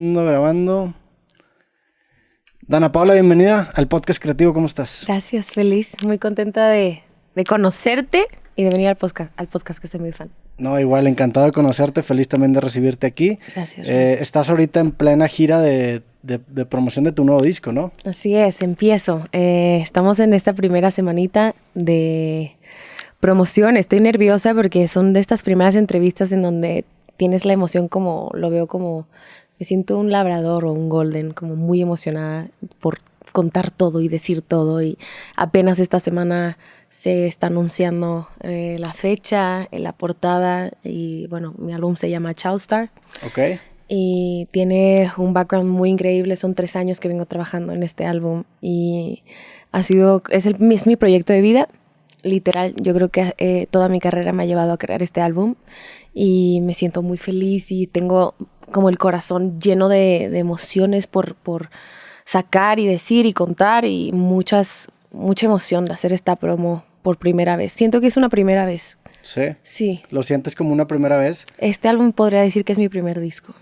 Ando grabando. Dana Paula, bienvenida al podcast creativo, ¿cómo estás? Gracias, feliz, muy contenta de conocerte y de venir al podcast que soy muy fan. No, igual, encantado de conocerte, feliz también de recibirte aquí. Gracias, Ron. Estás ahorita en plena gira de promoción de tu nuevo disco, ¿no? Así es, empiezo. Estamos en esta primera semanita de promoción. Estoy nerviosa porque son de estas primeras entrevistas en donde tienes la emoción lo veo como, me siento un labrador o un golden, como muy emocionada por contar todo y decir todo. Y apenas esta semana se está anunciando la fecha, la portada y bueno, mi álbum se llama Chowstar. Ok. Y tiene un background muy increíble. Son 3 años que vengo trabajando en este álbum y es mi proyecto de vida. Literal, yo creo que toda mi carrera me ha llevado a crear este álbum y me siento muy feliz y tengo como el corazón lleno de emociones por sacar y decir y contar y mucha emoción de hacer esta promo por primera vez. Siento que es una primera vez. Sí. Sí. ¿Lo sientes como una primera vez? Este álbum podría decir que es mi primer disco.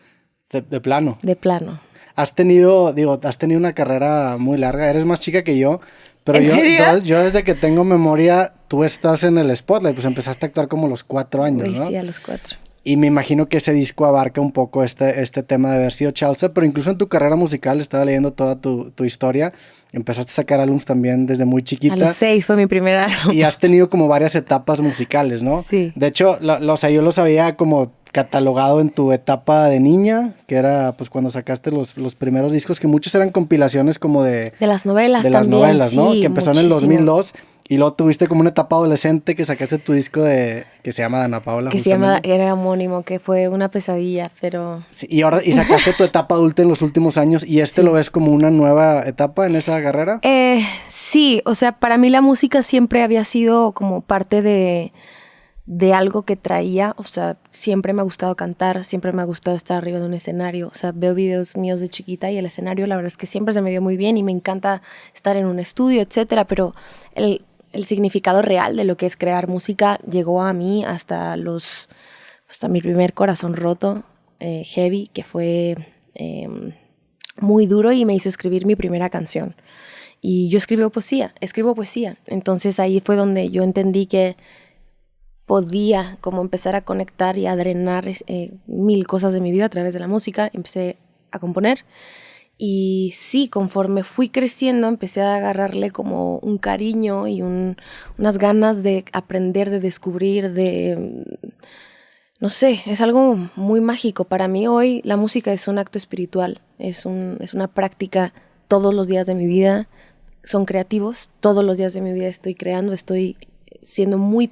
De plano. De plano. Has tenido una carrera muy larga. Eres más chica que yo. Pero ¿En serio? yo desde que tengo memoria, tú estás en el Spotlight. Pues empezaste a actuar como a los 4 años, ¿no? Sí, a los 4. Y me imagino que ese disco abarca un poco este tema de haber sido Chelsea, pero incluso en tu carrera musical, estaba leyendo toda tu historia, empezaste a sacar álbumes también desde muy chiquita. A los 6 fue mi primer álbum. Y has tenido como varias etapas musicales, ¿no? Sí. De hecho, yo los había como catalogado en tu etapa de niña, que era pues cuando sacaste los primeros discos, que muchos eran compilaciones como de las novelas de también. las novelas, ¿no? Sí, Que empezó en el 2002. Y luego tuviste como una etapa adolescente que sacaste tu disco que se llama Dana Paula. Que era homónimo, que fue una pesadilla, pero... Sí, y sacaste tu etapa adulta en los últimos años y Sí. ¿lo ves como una nueva etapa en esa carrera? Sí, o sea, para mí la música siempre había sido como parte de algo que traía, o sea, siempre me ha gustado cantar, siempre me ha gustado estar arriba de un escenario, o sea, veo videos míos de chiquita y el escenario la verdad es que siempre se me dio muy bien y me encanta estar en un estudio, etcétera, pero el significado real de lo que es crear música llegó a mí hasta mi primer corazón roto, heavy, que fue muy duro y me hizo escribir mi primera canción. Y yo escribo poesía. Entonces ahí fue donde yo entendí que podía como empezar a conectar y a drenar mil cosas de mi vida a través de la música. Empecé a componer y sí, conforme fui creciendo empecé a agarrarle como un cariño y unas ganas de aprender, de descubrir, no sé, es algo muy mágico. Para mí hoy la música es un acto espiritual, es una práctica todos los días de mi vida. Son creativos, todos los días de mi vida estoy creando, estoy siendo muy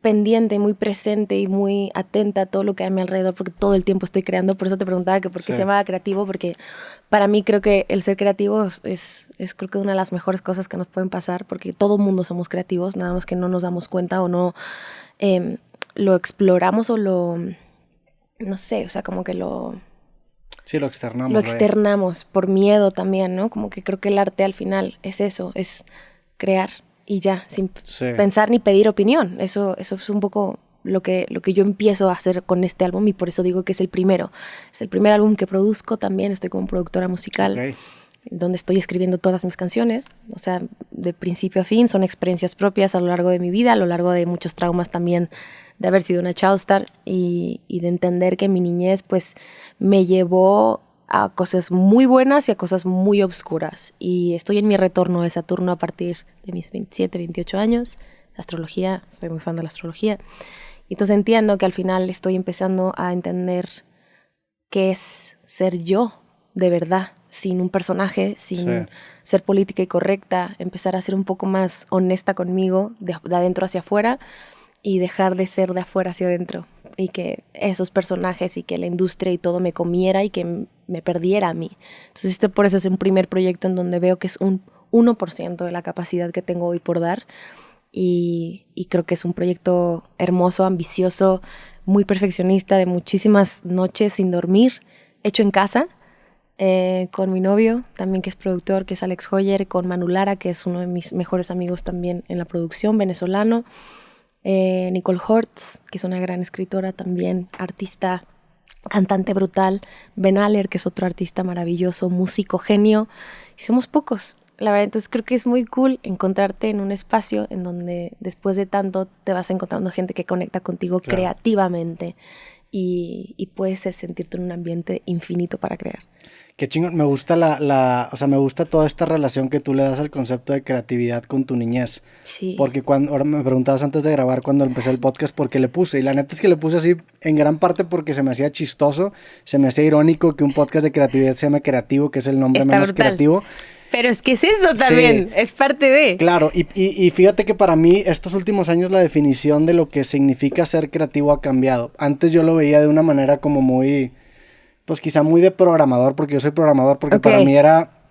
pendiente, muy presente y muy atenta a todo lo que hay a mi alrededor porque todo el tiempo estoy creando. Por eso te preguntaba que por qué se llamaba creativo, porque para mí creo que el ser creativo es creo que una de las mejores cosas que nos pueden pasar, porque todo mundo somos creativos, nada más que no nos damos cuenta o no lo exploramos o no sé, o sea, como que Sí, lo externamos. Lo externamos por miedo también, ¿no? Como que creo que el arte al final es eso, es crear y ya, sin pensar ni pedir opinión. Eso es un poco lo que yo empiezo a hacer con este álbum y por eso digo que es el primero. Es el primer álbum que produzco también, estoy como productora musical, donde estoy escribiendo todas mis canciones. O sea, de principio a fin, son experiencias propias a lo largo de mi vida, a lo largo de muchos traumas también de haber sido una childstar y de entender que mi niñez pues me llevó a cosas muy buenas y a cosas muy obscuras. Y estoy en mi retorno de Saturno a partir de mis 27, 28 años. La astrología, soy muy fan de la astrología. Y entonces entiendo que al final estoy empezando a entender qué es ser yo de verdad, sin un personaje, sin ser política y correcta, empezar a ser un poco más honesta conmigo, de adentro hacia afuera, y dejar de ser de afuera hacia adentro. Y que esos personajes y que la industria y todo me comiera y que me perdiera a mí. Entonces por eso es un primer proyecto en donde veo que es un 1% de la capacidad que tengo hoy por dar. Y creo que es un proyecto hermoso, ambicioso, muy perfeccionista, de muchísimas noches sin dormir, hecho en casa, con mi novio también, que es productor, que es Alex Hoyer, con Manu Lara, que es uno de mis mejores amigos también en la producción, venezolano, Nicole Hortz, que es una gran escritora también, artista cantante brutal, Ben Aller, que es otro artista maravilloso, músico, genio, y somos pocos. La verdad, entonces creo que es muy cool encontrarte en un espacio en donde después de tanto te vas encontrando gente que conecta contigo creativamente y puedes sentirte en un ambiente infinito para crear. Qué chingón, me gusta o sea, me gusta toda esta relación que tú le das al concepto de creatividad con tu niñez. Sí. Porque ahora me preguntabas antes de grabar cuando empecé el podcast por qué le puse, y la neta es que le puse así en gran parte porque se me hacía chistoso, se me hacía irónico que un podcast de creatividad se llame Creativo, que es el nombre Está menos brutal. Creativo. Pero es que es eso también, es parte de... Claro, y fíjate que para mí estos últimos años la definición de lo que significa ser creativo ha cambiado. Antes yo lo veía de una manera como muy, pues quizá muy de programador, porque yo soy programador, porque para mí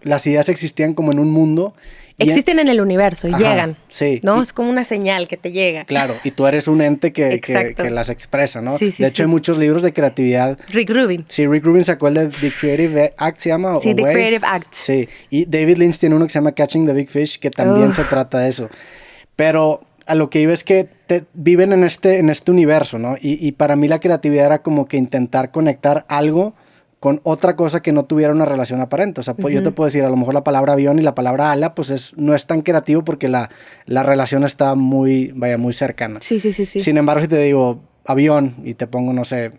las ideas existían como en un mundo. Existen en el universo y llegan, sí. ¿no? Es como una señal que te llega. Claro, y tú eres un ente que las expresa, ¿no? Sí, de hecho, hay muchos libros de creatividad. Rick Rubin. Sí, Rick Rubin sacó el de The Creative Act, ¿se llama? Sí, The Creative Act. Sí, y David Lynch tiene uno que se llama Catching the Big Fish, que también se trata de eso. Pero a lo que iba es que viven en este universo, ¿no? Y para mí la creatividad era como que intentar conectar algo con otra cosa que no tuviera una relación aparente. O sea, pues yo te puedo decir, a lo mejor la palabra avión y la palabra ala, pues no es tan creativo porque la relación está muy cercana. Sí. Sin embargo, si te digo avión y te pongo, no sé,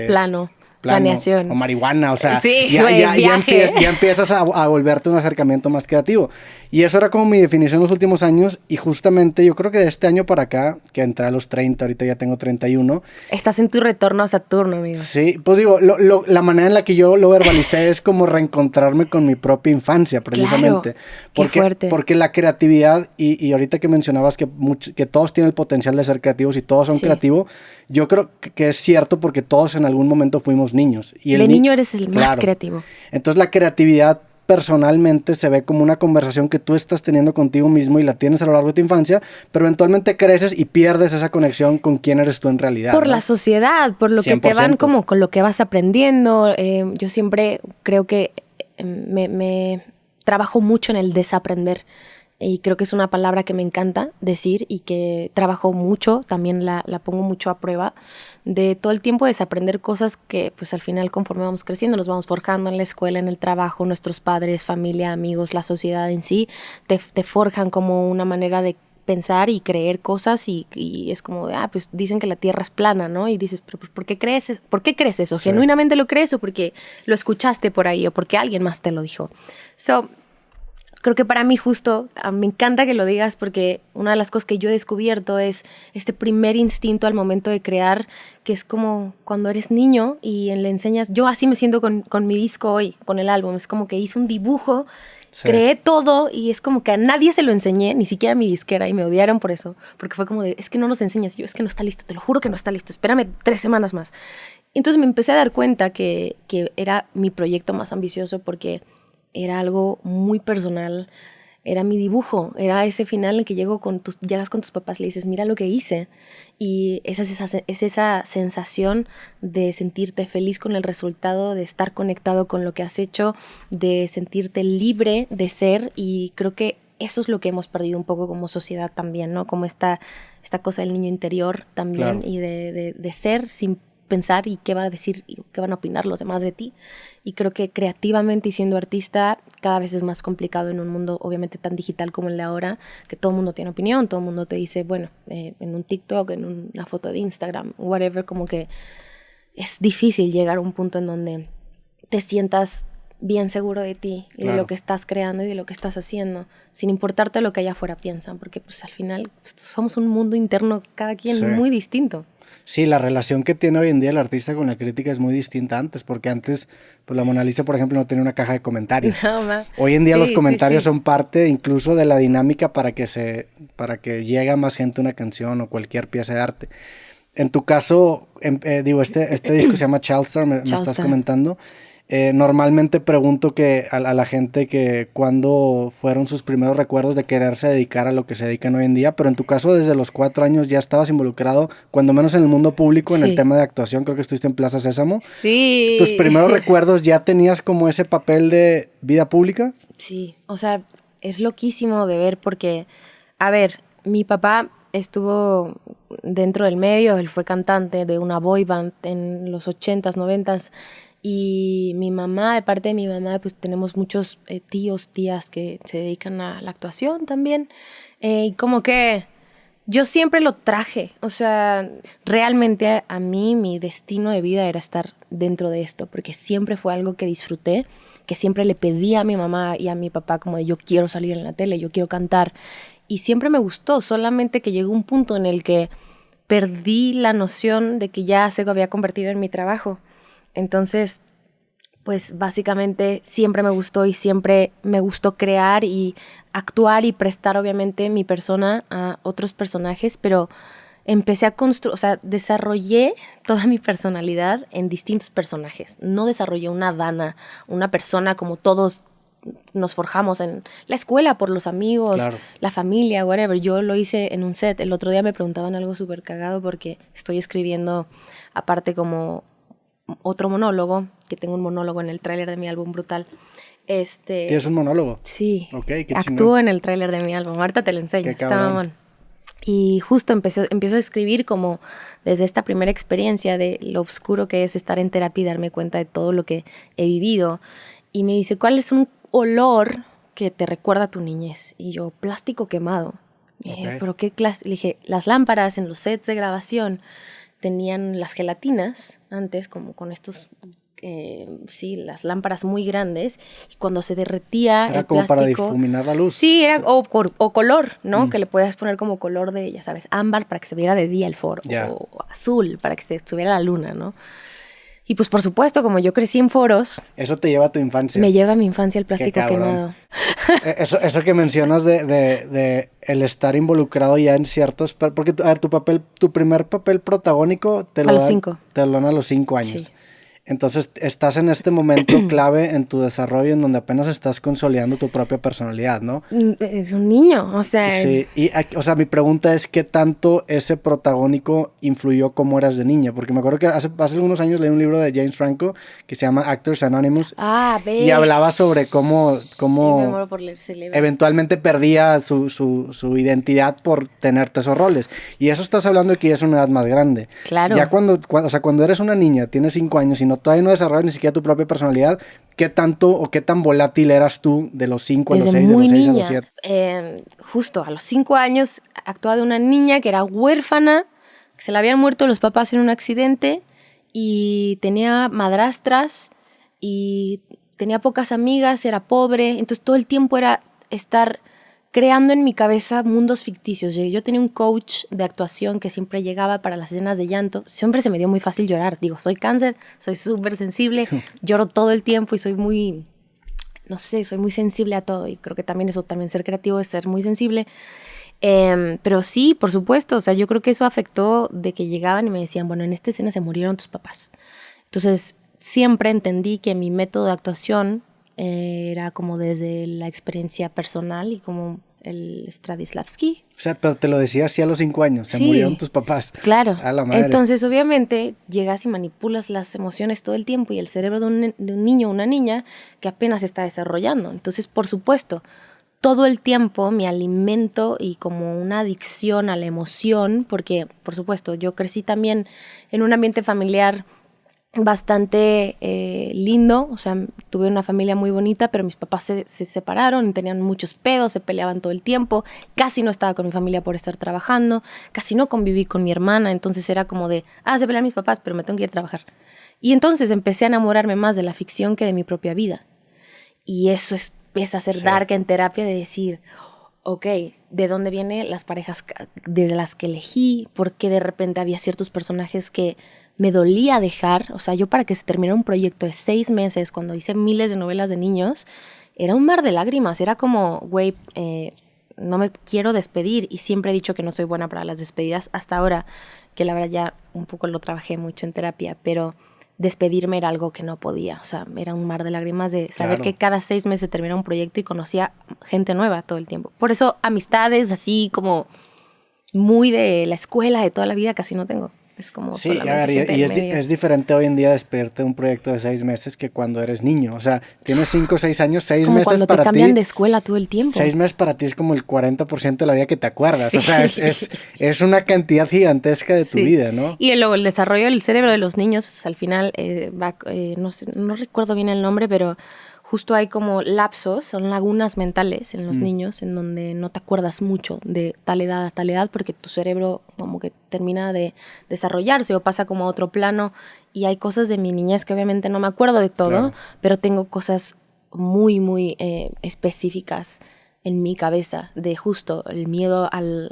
plano, planeación. O marihuana, o sea, sí, ya empiezas a volverte un acercamiento más creativo. Y eso era como mi definición en los últimos años, y justamente yo creo que de este año para acá, que entré a los 30, ahorita ya tengo 31. Estás en tu retorno a Saturno, amigo. Sí, pues digo, la manera en la que yo lo verbalicé es como reencontrarme con mi propia infancia, precisamente. Claro, qué fuerte. Porque la creatividad, y ahorita que mencionabas que todos tienen el potencial de ser creativos y todos son creativos, yo creo que es cierto porque todos en algún momento fuimos niños. Y de niño eres el más creativo. Entonces la creatividad personalmente se ve como una conversación que tú estás teniendo contigo mismo y la tienes a lo largo de tu infancia, pero eventualmente creces y pierdes esa conexión con quién eres tú en realidad. Por la sociedad, por lo 100%. Que te van como con lo que vas aprendiendo. Yo siempre creo que me trabajo mucho en el desaprender. Y creo que es una palabra que me encanta decir y que trabajo mucho, también la pongo mucho a prueba, de todo el tiempo desaprender cosas que pues al final conforme vamos creciendo nos vamos forjando en la escuela, en el trabajo, nuestros padres, familia, amigos, la sociedad en sí, te forjan como una manera de pensar y creer cosas y es como de, pues dicen que la Tierra es plana, ¿no? Y dices, pero ¿por qué crees eso? Sí. ¿Genuinamente lo crees o porque lo escuchaste por ahí o porque alguien más te lo dijo? Creo que para mí justo, me encanta que lo digas porque una de las cosas que yo he descubierto es este primer instinto al momento de crear, que es como cuando eres niño y le enseñas, yo así me siento con mi disco hoy, con el álbum, es como que hice un dibujo, creé todo y es como que a nadie se lo enseñé, ni siquiera a mi disquera, y me odiaron por eso, porque fue como de, es que no nos enseñas, yo es que no está listo, te lo juro que no está listo, espérame 3 semanas más. Y entonces me empecé a dar cuenta que era mi proyecto más ambicioso porque era algo muy personal, era mi dibujo, era ese final en el que llegas con tus papás y le dices, mira lo que hice. Y es esa sensación de sentirte feliz con el resultado, de estar conectado con lo que has hecho, de sentirte libre de ser, y creo que eso es lo que hemos perdido un poco como sociedad también, ¿no? Como esta cosa del niño interior también, claro. Y de ser sin pensar y qué van a decir y qué van a opinar los demás de ti. Y creo que creativamente y siendo artista cada vez es más complicado en un mundo obviamente tan digital como el de ahora, que todo el mundo tiene opinión, todo el mundo te dice, bueno, en un TikTok, en una foto de Instagram, whatever, como que es difícil llegar a un punto en donde te sientas bien seguro de ti y de lo que estás creando y de lo que estás haciendo, sin importarte lo que allá afuera piensan, porque pues al final somos un mundo interno, cada quien muy distinto. Sí, la relación que tiene hoy en día el artista con la crítica es muy distinta antes, porque antes, pues la Mona Lisa, por ejemplo, no tenía una caja de comentarios. Hoy en día los comentarios son parte incluso de la dinámica para que llegue a más gente una canción o cualquier pieza de arte. En tu caso, este disco se llama Childstar, me estás comentando. Normalmente pregunto a la gente que cuándo fueron sus primeros recuerdos de quererse dedicar a lo que se dedican hoy en día, pero en tu caso desde los 4 años ya estabas involucrado, cuando menos en el mundo público, en el tema de actuación. Creo que estuviste en Plaza Sésamo. Sí. ¿Tus primeros recuerdos ya tenías como ese papel de vida pública? Sí, o sea, es loquísimo de ver porque, a ver, mi papá estuvo dentro del medio, él fue cantante de una boy band en los 80s, 90s. Y mi mamá, de parte de mi mamá, pues tenemos muchos tíos, tías que se dedican a la actuación también. Y como que yo siempre lo traje. O sea, realmente a mí mi destino de vida era estar dentro de esto, porque siempre fue algo que disfruté, que siempre le pedí a mi mamá y a mi papá como de yo quiero salir en la tele, yo quiero cantar. Y siempre me gustó, solamente que llegó un punto en el que perdí la noción de que ya se había convertido en mi trabajo. Entonces, pues básicamente siempre me gustó y siempre me gustó crear y actuar y prestar obviamente mi persona a otros personajes, pero empecé a construir, o sea, desarrollé toda mi personalidad en distintos personajes. No desarrollé una Dana, una persona como todos nos forjamos en la escuela por los amigos, claro, la familia, whatever. Yo lo hice en un set. El otro día me preguntaban algo súper cagado porque estoy escribiendo aparte como otro monólogo, que tengo un monólogo en el tráiler de mi álbum Brutal. ¿Tienes un monólogo? Sí, okay, actúo en el tráiler de mi álbum. Ahorita te lo enseño, está mamón. Y justo empiezo a escribir como desde esta primera experiencia de lo oscuro que es estar en terapia y darme cuenta de todo lo que he vivido. Y me dice, ¿cuál es un olor que te recuerda a tu niñez? Y yo, plástico quemado. Y dije, ¿pero qué clase? Le dije, las lámparas en los sets de grabación tenían las gelatinas antes, como con estos, sí, las lámparas muy grandes, y cuando se derretía era el como plástico, para difuminar la luz. Sí, era o color, ¿no? Que le podías poner como color de, ya sabes, ámbar para que se viera de día el foro, o azul para que se estuviera la luna, ¿no? Y pues por supuesto, como yo crecí en foros... Eso te lleva a tu infancia. Me lleva a mi infancia el plástico quemado. Eso que mencionas de el estar involucrado ya en ciertos... Porque, a ver, tu primer papel protagónico te lo dan a los 5 años. Sí. Entonces estás en este momento clave en tu desarrollo en donde apenas estás consolidando tu propia personalidad, ¿no? Es un niño, o sea... Sí, y o sea, mi pregunta es ¿qué tanto ese protagónico influyó cómo eras de niña? Porque me acuerdo que hace algunos años leí un libro de James Franco que se llama Actors Anonymous. Y hablaba sobre cómo sí, me muero por leer ese libro. Eventualmente perdía su identidad por tener esos roles. Y eso estás hablando de que ya es una edad más grande. Claro. Ya cuando eres una niña, tienes 5 años y todavía no desarrollas ni siquiera tu propia personalidad, ¿qué tanto o qué tan volátil eras tú de los 5 a los 6, de los 6 a los 7? Justo a los 5 años actuaba de una niña que era huérfana, que se le habían muerto los papás en un accidente y tenía madrastras y tenía pocas amigas, era pobre, entonces todo el tiempo era estar creando en mi cabeza mundos ficticios. Yo tenía un coach de actuación que siempre llegaba para las escenas de llanto. Siempre se me dio muy fácil llorar. Digo, soy cáncer, soy súper sensible, lloro todo el tiempo y soy muy, no sé, soy muy sensible a todo. Y creo que también ser creativo es ser muy sensible. Pero sí, por supuesto, o sea, yo creo que eso afectó de que llegaban y me decían, bueno, en esta escena se murieron tus papás. Entonces, siempre entendí que mi método de actuación era como desde la experiencia personal y como el Stanislavski. O sea, pero te lo decía así a los 5 años, se murieron tus papás. Claro. A la madre. Entonces, obviamente, llegas y manipulas las emociones todo el tiempo y el cerebro de un niño o una niña que apenas se está desarrollando. Entonces, por supuesto, todo el tiempo me alimento y como una adicción a la emoción, porque, por supuesto, yo crecí también en un ambiente familiar bastante lindo, o sea, tuve una familia muy bonita, pero mis papás se separaron, tenían muchos pedos, se peleaban todo el tiempo, casi no estaba con mi familia por estar trabajando, casi no conviví con mi hermana, entonces era como de, se pelean mis papás, pero me tengo que ir a trabajar. Y entonces empecé a enamorarme más de la ficción que de mi propia vida. Y eso empieza a ser dark en terapia de decir, ok, ¿de dónde vienen las parejas de las que elegí? ¿Por qué de repente había ciertos personajes que me dolía dejar? O sea, yo para que se terminara un proyecto de 6 meses, cuando hice miles de novelas de niños, era un mar de lágrimas. Era como, güey, no me quiero despedir. Y siempre he dicho que no soy buena para las despedidas hasta ahora, que la verdad ya un poco lo trabajé mucho en terapia, pero despedirme era algo que no podía. O sea, era un mar de lágrimas de saber que cada 6 meses terminaba un proyecto y conocía gente nueva todo el tiempo. Por eso amistades así como muy de la escuela, de toda la vida, casi no tengo. Es como sí, a ver, y es diferente hoy en día despedirte de un proyecto de 6 meses que cuando eres niño. O sea, tienes 5 o 6 años, 6 meses para ti. Cuando te cambian de escuela todo el tiempo. 6 meses para ti es como el 40% de la vida que te acuerdas. Sí. O sea, es una cantidad gigantesca de tu vida, ¿no? Y luego el desarrollo del cerebro de los niños, al final, no recuerdo bien el nombre, pero justo hay como lapsos, son lagunas mentales en los niños, en donde no te acuerdas mucho de tal edad a tal edad, porque tu cerebro como que termina de desarrollarse o pasa como a otro plano. Y hay cosas de mi niñez que obviamente no me acuerdo de todo, claro, pero tengo cosas muy, muy específicas en mi cabeza, de justo el miedo al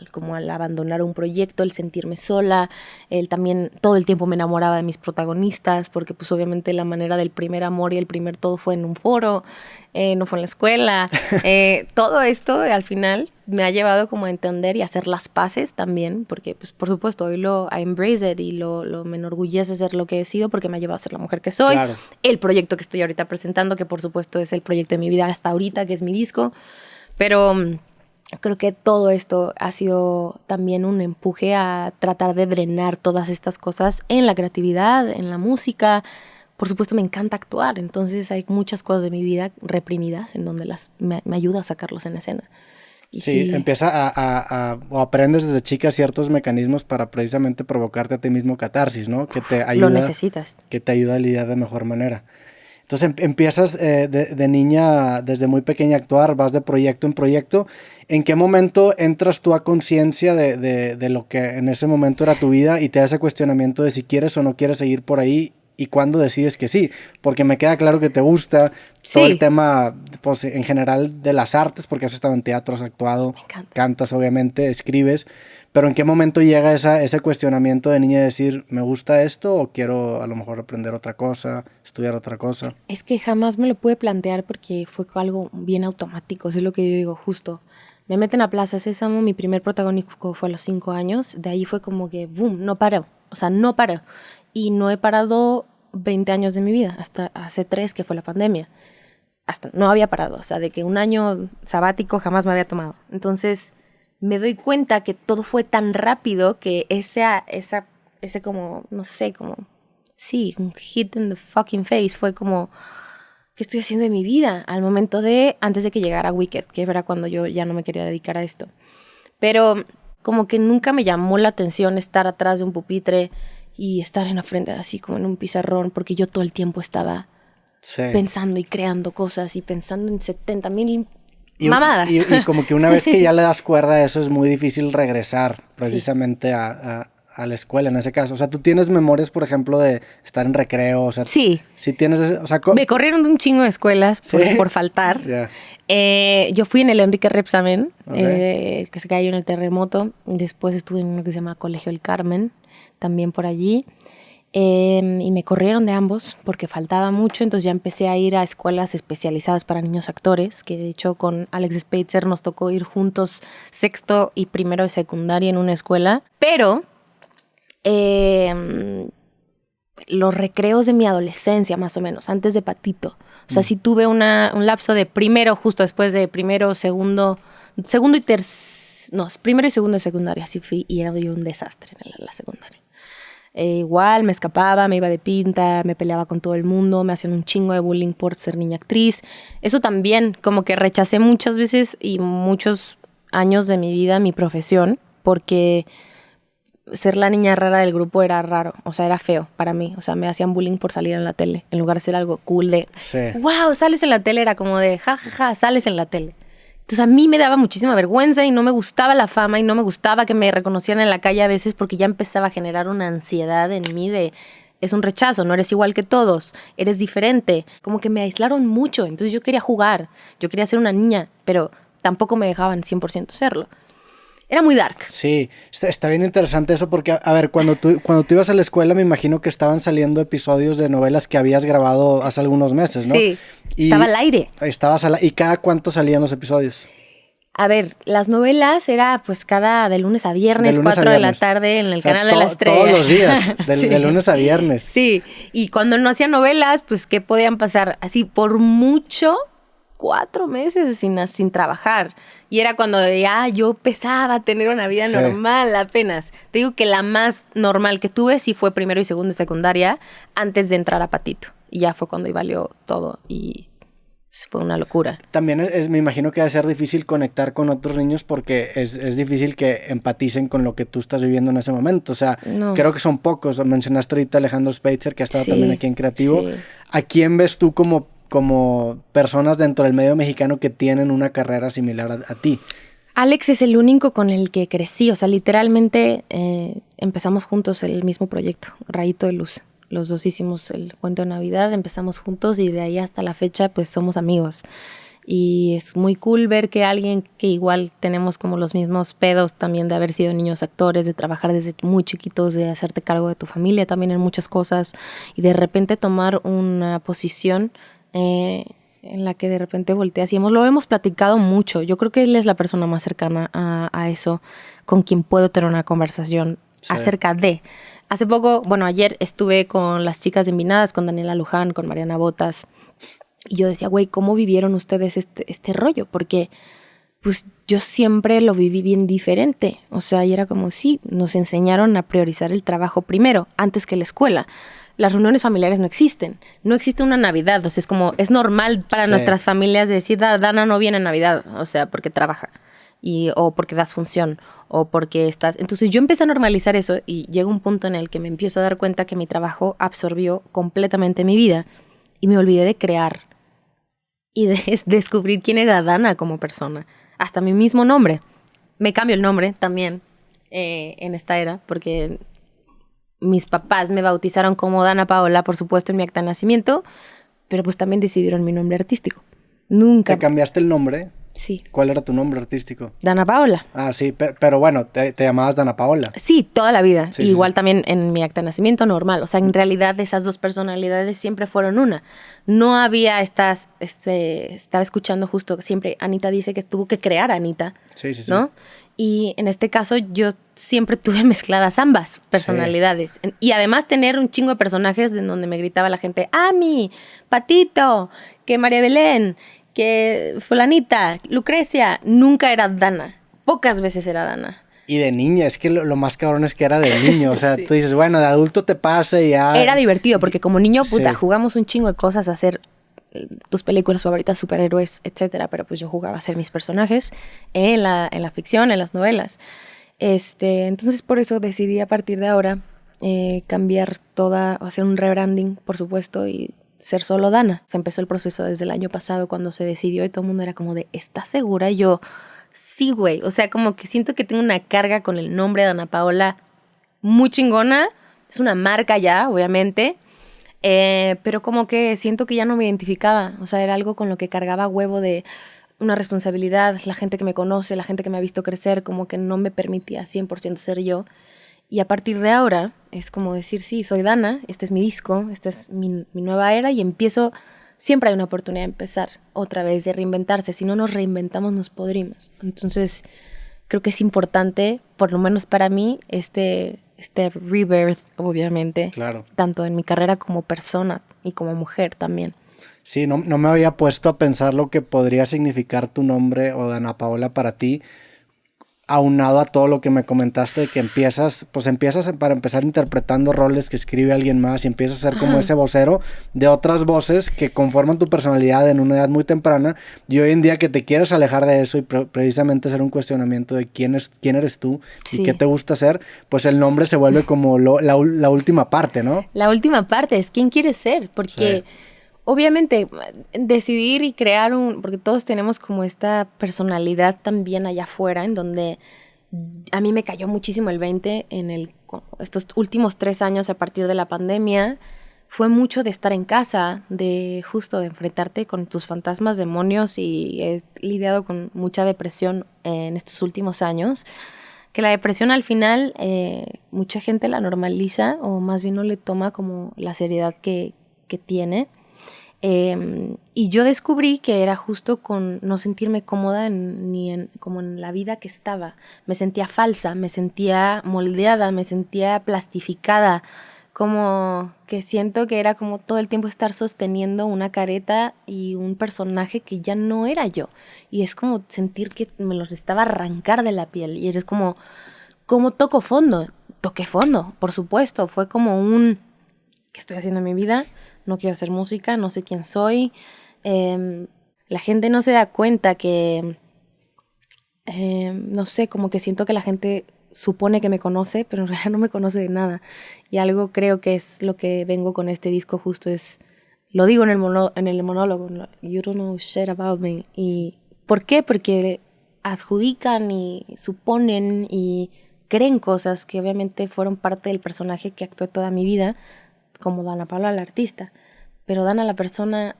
abandonar un proyecto, el sentirme sola, el también todo el tiempo me enamoraba de mis protagonistas, porque pues obviamente la manera del primer amor y el primer todo fue en un foro, no fue en la escuela. Todo esto al final me ha llevado como a entender y a hacer las paces también, porque pues por supuesto hoy I embrace it y me enorgullece ser lo que he sido, porque me ha llevado a ser la mujer que soy. Claro. El proyecto que estoy ahorita presentando, que por supuesto es el proyecto de mi vida hasta ahorita, que es mi disco. Pero creo que todo esto ha sido también un empuje a tratar de drenar todas estas cosas en la creatividad, en la música. Por supuesto me encanta actuar, entonces hay muchas cosas de mi vida reprimidas en donde me ayuda a sacarlos en escena. Y sí, empieza o aprendes desde chica ciertos mecanismos para precisamente provocarte a ti mismo catarsis, ¿no? Que te ayuda, lo necesitas. Que te ayuda a lidiar de mejor manera. Entonces empiezas de niña, desde muy pequeña a actuar, vas de proyecto en proyecto. ¿En qué momento entras tú a conciencia de lo que en ese momento era tu vida y te da ese cuestionamiento de si quieres o no quieres seguir por ahí y cuándo decides que sí? Porque me queda claro que te gusta todo el tema, pues, en general de las artes, porque has estado en teatro, has actuado, cantas obviamente, escribes. Pero ¿en qué momento llega ese cuestionamiento de niña de decir, me gusta esto o quiero a lo mejor aprender otra cosa, estudiar otra cosa? Es que jamás me lo pude plantear porque fue algo bien automático, eso es lo que yo digo, justo. Me meten a Plaza Sésamo, mi primer protagónico fue a los 5 años, de ahí fue como que, boom, no paró, o sea, no paró. Y no he parado 20 años de mi vida, hasta hace 3 que fue la pandemia. Hasta no había parado, o sea, de que un año sabático jamás me había tomado. Entonces me doy cuenta que todo fue tan rápido que ese como, no sé, como, sí, un hit in the fucking face, fue como, ¿qué estoy haciendo de mi vida? Al momento antes de que llegara Wicked, que era cuando yo ya no me quería dedicar a esto. Pero como que nunca me llamó la atención estar atrás de un pupitre y estar en la frente así como en un pizarrón, porque yo todo el tiempo estaba pensando y creando cosas y pensando en 70,000 mamadas. Y como que una vez que ya le das cuerda a eso es muy difícil regresar precisamente a la escuela en ese caso. O sea, tú tienes memorias, por ejemplo, de estar en recreo. O sea, sí. Si tienes, o sea, me corrieron de un chingo de escuelas por faltar. Yeah. Yo fui en el Enrique Repsamen, que se cayó en el terremoto. Después estuve en uno que se llama Colegio El Carmen, también por allí. Y me corrieron de ambos porque faltaba mucho, entonces ya empecé a ir a escuelas especializadas para niños actores, que de hecho con Alex Spitzer nos tocó ir juntos 6º y 1º de secundaria en una escuela, pero los recreos de mi adolescencia más o menos, antes de Patito, o sea, sí tuve un lapso de primero, justo después de primero, segundo y primero y segundo de secundaria, así fui y era yo un desastre en la secundaria. Igual me escapaba, me iba de pinta, me peleaba con todo el mundo, me hacían un chingo de bullying por ser niña actriz. Eso también, como que rechacé muchas veces y muchos años de mi vida mi profesión, porque ser la niña rara del grupo era raro, o sea, era feo para mí. O sea, me hacían bullying por salir en la tele, en lugar de ser algo cool de, wow, sales en la tele, era como de, jajaja, sales en la tele. Entonces a mí me daba muchísima vergüenza y no me gustaba la fama y no me gustaba que me reconocieran en la calle a veces, porque ya empezaba a generar una ansiedad en mí de, es un rechazo, no eres igual que todos, eres diferente. Como que me aislaron mucho, entonces yo quería jugar, yo quería ser una niña, pero tampoco me dejaban 100% serlo. Era muy dark. Sí, está bien interesante eso porque, a ver, cuando tú ibas a la escuela me imagino que estaban saliendo episodios de novelas que habías grabado hace algunos meses, ¿no? Sí, estaba al aire. ¿Y cada cuánto salían los episodios? A ver, las novelas era pues de lunes a viernes, 4 de la tarde en el canal de la Estrella. Todos los días, de lunes a viernes. Sí, y cuando no hacía novelas, pues ¿qué podían pasar? Así, por mucho 4 meses sin trabajar. Y era cuando ya yo empezaba a tener una vida normal apenas. Te digo que la más normal que tuve sí fue primero y segundo de secundaria antes de entrar a Patito. Y ya fue cuando valió todo y fue una locura. También me imagino que va a ser difícil conectar con otros niños porque es difícil que empaticen con lo que tú estás viviendo en ese momento. O sea, creo que son pocos. Mencionaste ahorita a Alejandro Speitzer, que ha estado también aquí en Creativo. Sí. ¿A quién ves tú como personas dentro del medio mexicano que tienen una carrera similar a ti? Alex es el único con el que crecí. O sea, literalmente empezamos juntos el mismo proyecto, Rayito de Luz. Los dos hicimos el cuento de Navidad, empezamos juntos y de ahí hasta la fecha pues somos amigos. Y es muy cool ver que alguien que igual tenemos como los mismos pedos también de haber sido niños actores, de trabajar desde muy chiquitos, de hacerte cargo de tu familia también en muchas cosas y de repente tomar una posición en la que de repente volteas y lo hemos platicado mucho. Yo creo que él es la persona más cercana a eso, con quien puedo tener una conversación acerca de. Hace poco, ayer estuve con las chicas de Envinadas, con Daniela Luján, con Mariana Botas, y yo decía, güey, ¿cómo vivieron ustedes este rollo? Porque pues yo siempre lo viví bien diferente. O sea, y era como, sí, nos enseñaron a priorizar el trabajo primero, antes que la escuela. Las reuniones familiares no existen. No existe una Navidad. O sea, es normal para nuestras familias decir, Dana no viene a Navidad, o sea, porque trabaja. O porque das función, o porque estás... Entonces yo empecé a normalizar eso y llega un punto en el que me empiezo a dar cuenta que mi trabajo absorbió completamente mi vida y me olvidé de crear y de descubrir quién era Dana como persona. Hasta mi mismo nombre. Me cambio el nombre también en esta era porque mis papás me bautizaron como Dana Paola, por supuesto, en mi acta de nacimiento, pero pues también decidieron mi nombre artístico. Nunca... ¿Te cambiaste el nombre? Sí. ¿Cuál era tu nombre artístico? Dana Paola. Ah, sí, pero bueno, te llamabas Dana Paola. Sí, toda la vida. Sí, igual también en mi acta de nacimiento normal. O sea, en realidad esas dos personalidades siempre fueron una. No había estaba escuchando justo siempre, Anita dice que tuvo que crear a Anita. Sí. ¿No? Y en este caso yo siempre tuve mezcladas ambas personalidades. Sí. Y además tener un chingo de personajes en donde me gritaba la gente, Ami, Patito, que María Belén, que fulanita, Lucrecia, nunca era Dana. Pocas veces era Dana. Y de niña, es que lo más cabrón es que era de niño. O sea, sí. Tú dices, bueno, de adulto te pasa y ya... Era divertido, porque como niño, puta, jugamos un chingo de cosas a hacer tus películas favoritas, superhéroes, etcétera. Pero pues yo jugaba a ser mis personajes en la ficción, en las novelas. Entonces por eso decidí a partir de ahora cambiar hacer un rebranding, por supuesto, y ser solo Dana. Se empezó el proceso desde el año pasado cuando se decidió y todo el mundo era como de, ¿estás segura? Y yo, sí, güey. O sea, como que siento que tengo una carga con el nombre de Dana Paola muy chingona. Es una marca ya, obviamente. Pero como que siento que ya no me identificaba. O sea, era algo con lo que cargaba huevo de una responsabilidad. La gente que me conoce, la gente que me ha visto crecer, como que no me permitía 100% ser yo. Y a partir de ahora es como decir, sí, soy Dana, este es mi disco, esta es mi nueva era y empiezo, siempre hay una oportunidad de empezar otra vez, de reinventarse. Si no nos reinventamos, nos podrimos. Entonces, creo que es importante, por lo menos para mí, este rebirth, obviamente, claro, tanto en mi carrera como persona y como mujer también. Sí, no me había puesto a pensar lo que podría significar tu nombre o Dana Paola para ti, aunado a todo lo que me comentaste, que empiezas para empezar interpretando roles que escribe alguien más y empiezas a ser como ese vocero de otras voces que conforman tu personalidad en una edad muy temprana, y hoy en día que te quieres alejar de eso y precisamente hacer un cuestionamiento de quién eres tú y qué te gusta hacer, pues el nombre se vuelve como la última parte, ¿no? La última parte es quién quieres ser, porque... Sí. Obviamente, decidir y crear porque todos tenemos como esta personalidad también allá afuera, en donde a mí me cayó muchísimo el 20 estos últimos 3 años a partir de la pandemia. Fue mucho de estar en casa, de enfrentarte con tus fantasmas, demonios, y he lidiado con mucha depresión en estos últimos años. Que la depresión al final mucha gente la normaliza o más bien no le toma como la seriedad que tiene. Y yo descubrí que era justo con no sentirme cómoda como en la vida que estaba. Me sentía falsa, me sentía moldeada, me sentía plastificada, como que siento que era como todo el tiempo estar sosteniendo una careta y un personaje que ya no era yo. Y es como sentir que me los estaba arrancar de la piel. Y es como toco fondo. Toqué fondo, por supuesto. Fue como ¿qué estoy haciendo en mi vida? No quiero hacer música, no sé quién soy. La gente no se da cuenta que, no sé, como que siento que la gente supone que me conoce, pero en realidad no me conoce de nada. Y algo creo que es lo que vengo con este disco justo es, lo digo en el monólogo, you don't know shit about me. ¿Y por qué? Porque adjudican y suponen y creen cosas que obviamente fueron parte del personaje que actué toda mi vida, como Dana Paola, la artista. Pero Dana, la persona,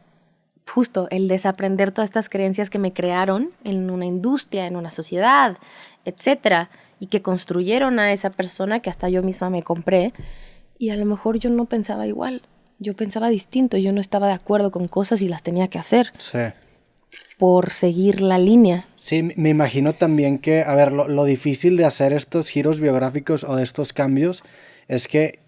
justo el desaprender todas estas creencias que me crearon en una industria, en una sociedad, etcétera, y que construyeron a esa persona que hasta yo misma me compré. Y a lo mejor yo no pensaba igual, yo pensaba distinto, yo no estaba de acuerdo con cosas y las tenía que hacer. Sí. Por seguir la línea. Sí, me imagino también que, a ver, lo difícil de hacer estos giros biográficos o de estos cambios es que,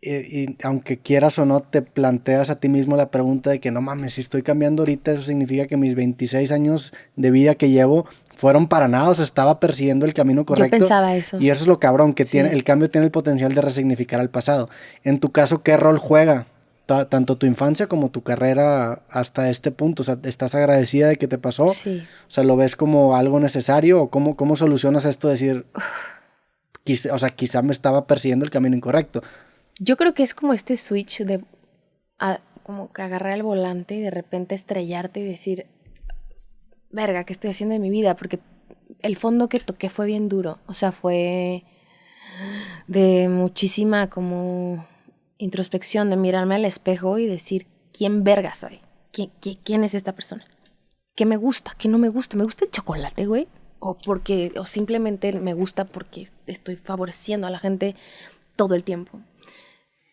y aunque quieras o no, te planteas a ti mismo la pregunta de que no mames, si estoy cambiando ahorita, eso significa que mis 26 años de vida que llevo fueron para nada, o sea, estaba persiguiendo el camino correcto. Yo pensaba eso. Y eso es lo cabrón, que Sí. el cambio tiene el potencial de resignificar al pasado. En tu caso, ¿qué rol juega tanto tu infancia como tu carrera hasta este punto? O sea, ¿estás agradecida de que te pasó? Sí. O sea, ¿lo ves como algo necesario? ¿O cómo solucionas esto de decir, quizá me estaba persiguiendo el camino incorrecto? Yo creo que es como este switch de como que agarrar el volante y de repente estrellarte y decir, verga, ¿qué estoy haciendo en mi vida? Porque el fondo que toqué fue bien duro. O sea, fue de muchísima como introspección, de mirarme al espejo y decir, ¿quién verga soy? ¿Quién es esta persona? ¿Qué me gusta? ¿Qué no me gusta? ¿Me gusta el chocolate, güey? O simplemente me gusta porque estoy favoreciendo a la gente todo el tiempo.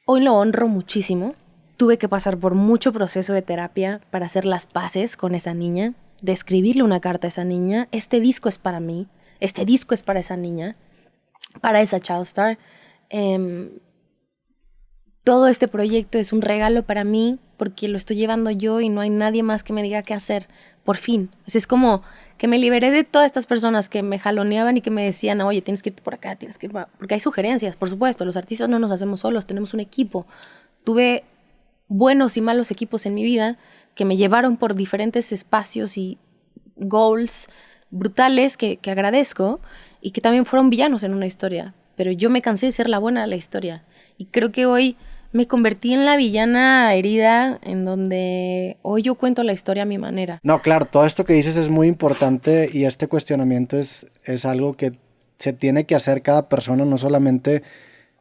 Hoy lo honro muchísimo. Tuve que pasar por mucho proceso de terapia para hacer las paces con esa niña, de escribirle una carta a esa niña. Este disco es para mí, este disco es para esa niña, para esa child star. Todo este proyecto es un regalo para mí porque lo estoy llevando yo y no hay nadie más que me diga qué hacer, por fin. O sea, es como que me liberé de todas estas personas que me jaloneaban y que me decían, oye, tienes que irte por acá, tienes que ir por acá. Porque hay sugerencias, por supuesto, los artistas no nos hacemos solos, tenemos un equipo. Tuve buenos y malos equipos en mi vida que me llevaron por diferentes espacios y goals brutales que agradezco y que también fueron villanos en una historia. Pero yo me cansé de ser la buena de la historia. Y creo que hoy me convertí en la villana herida, en donde hoy yo cuento la historia a mi manera. No, claro, todo esto que dices es muy importante y este cuestionamiento es algo que se tiene que hacer cada persona, no solamente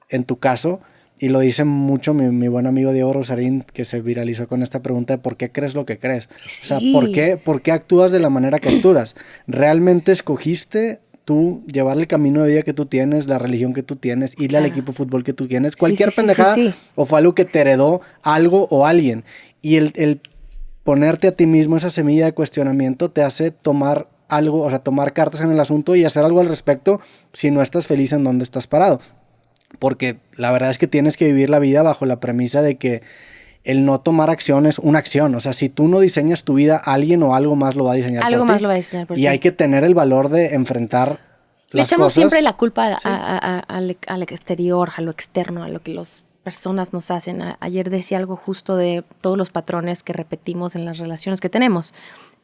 en tu caso, y lo dice mucho mi buen amigo Diego Rosarín, que se viralizó con esta pregunta de por qué crees lo que crees. Sí. O sea, ¿por qué actúas de la manera que actúas? ¿Realmente escogiste tú llevar el camino de vida que tú tienes, la religión que tú tienes, irle al equipo de fútbol que tú tienes, cualquier pendejada, o fue algo que te heredó algo o alguien? Y el ponerte a ti mismo esa semilla de cuestionamiento te hace tomar algo, o sea, tomar cartas en el asunto y hacer algo al respecto si no estás feliz en donde estás parado. Porque la verdad es que tienes que vivir la vida bajo la premisa de que el no tomar acción es una acción. O sea, si tú no diseñas tu vida, alguien o algo más lo va a diseñar por ti. Algo más lo va a diseñar por ti. Y hay que tener el valor de enfrentar las cosas. Le echamos siempre la culpa al exterior, a lo externo, a lo que las personas nos hacen. Ayer decía algo justo de todos los patrones que repetimos en las relaciones que tenemos.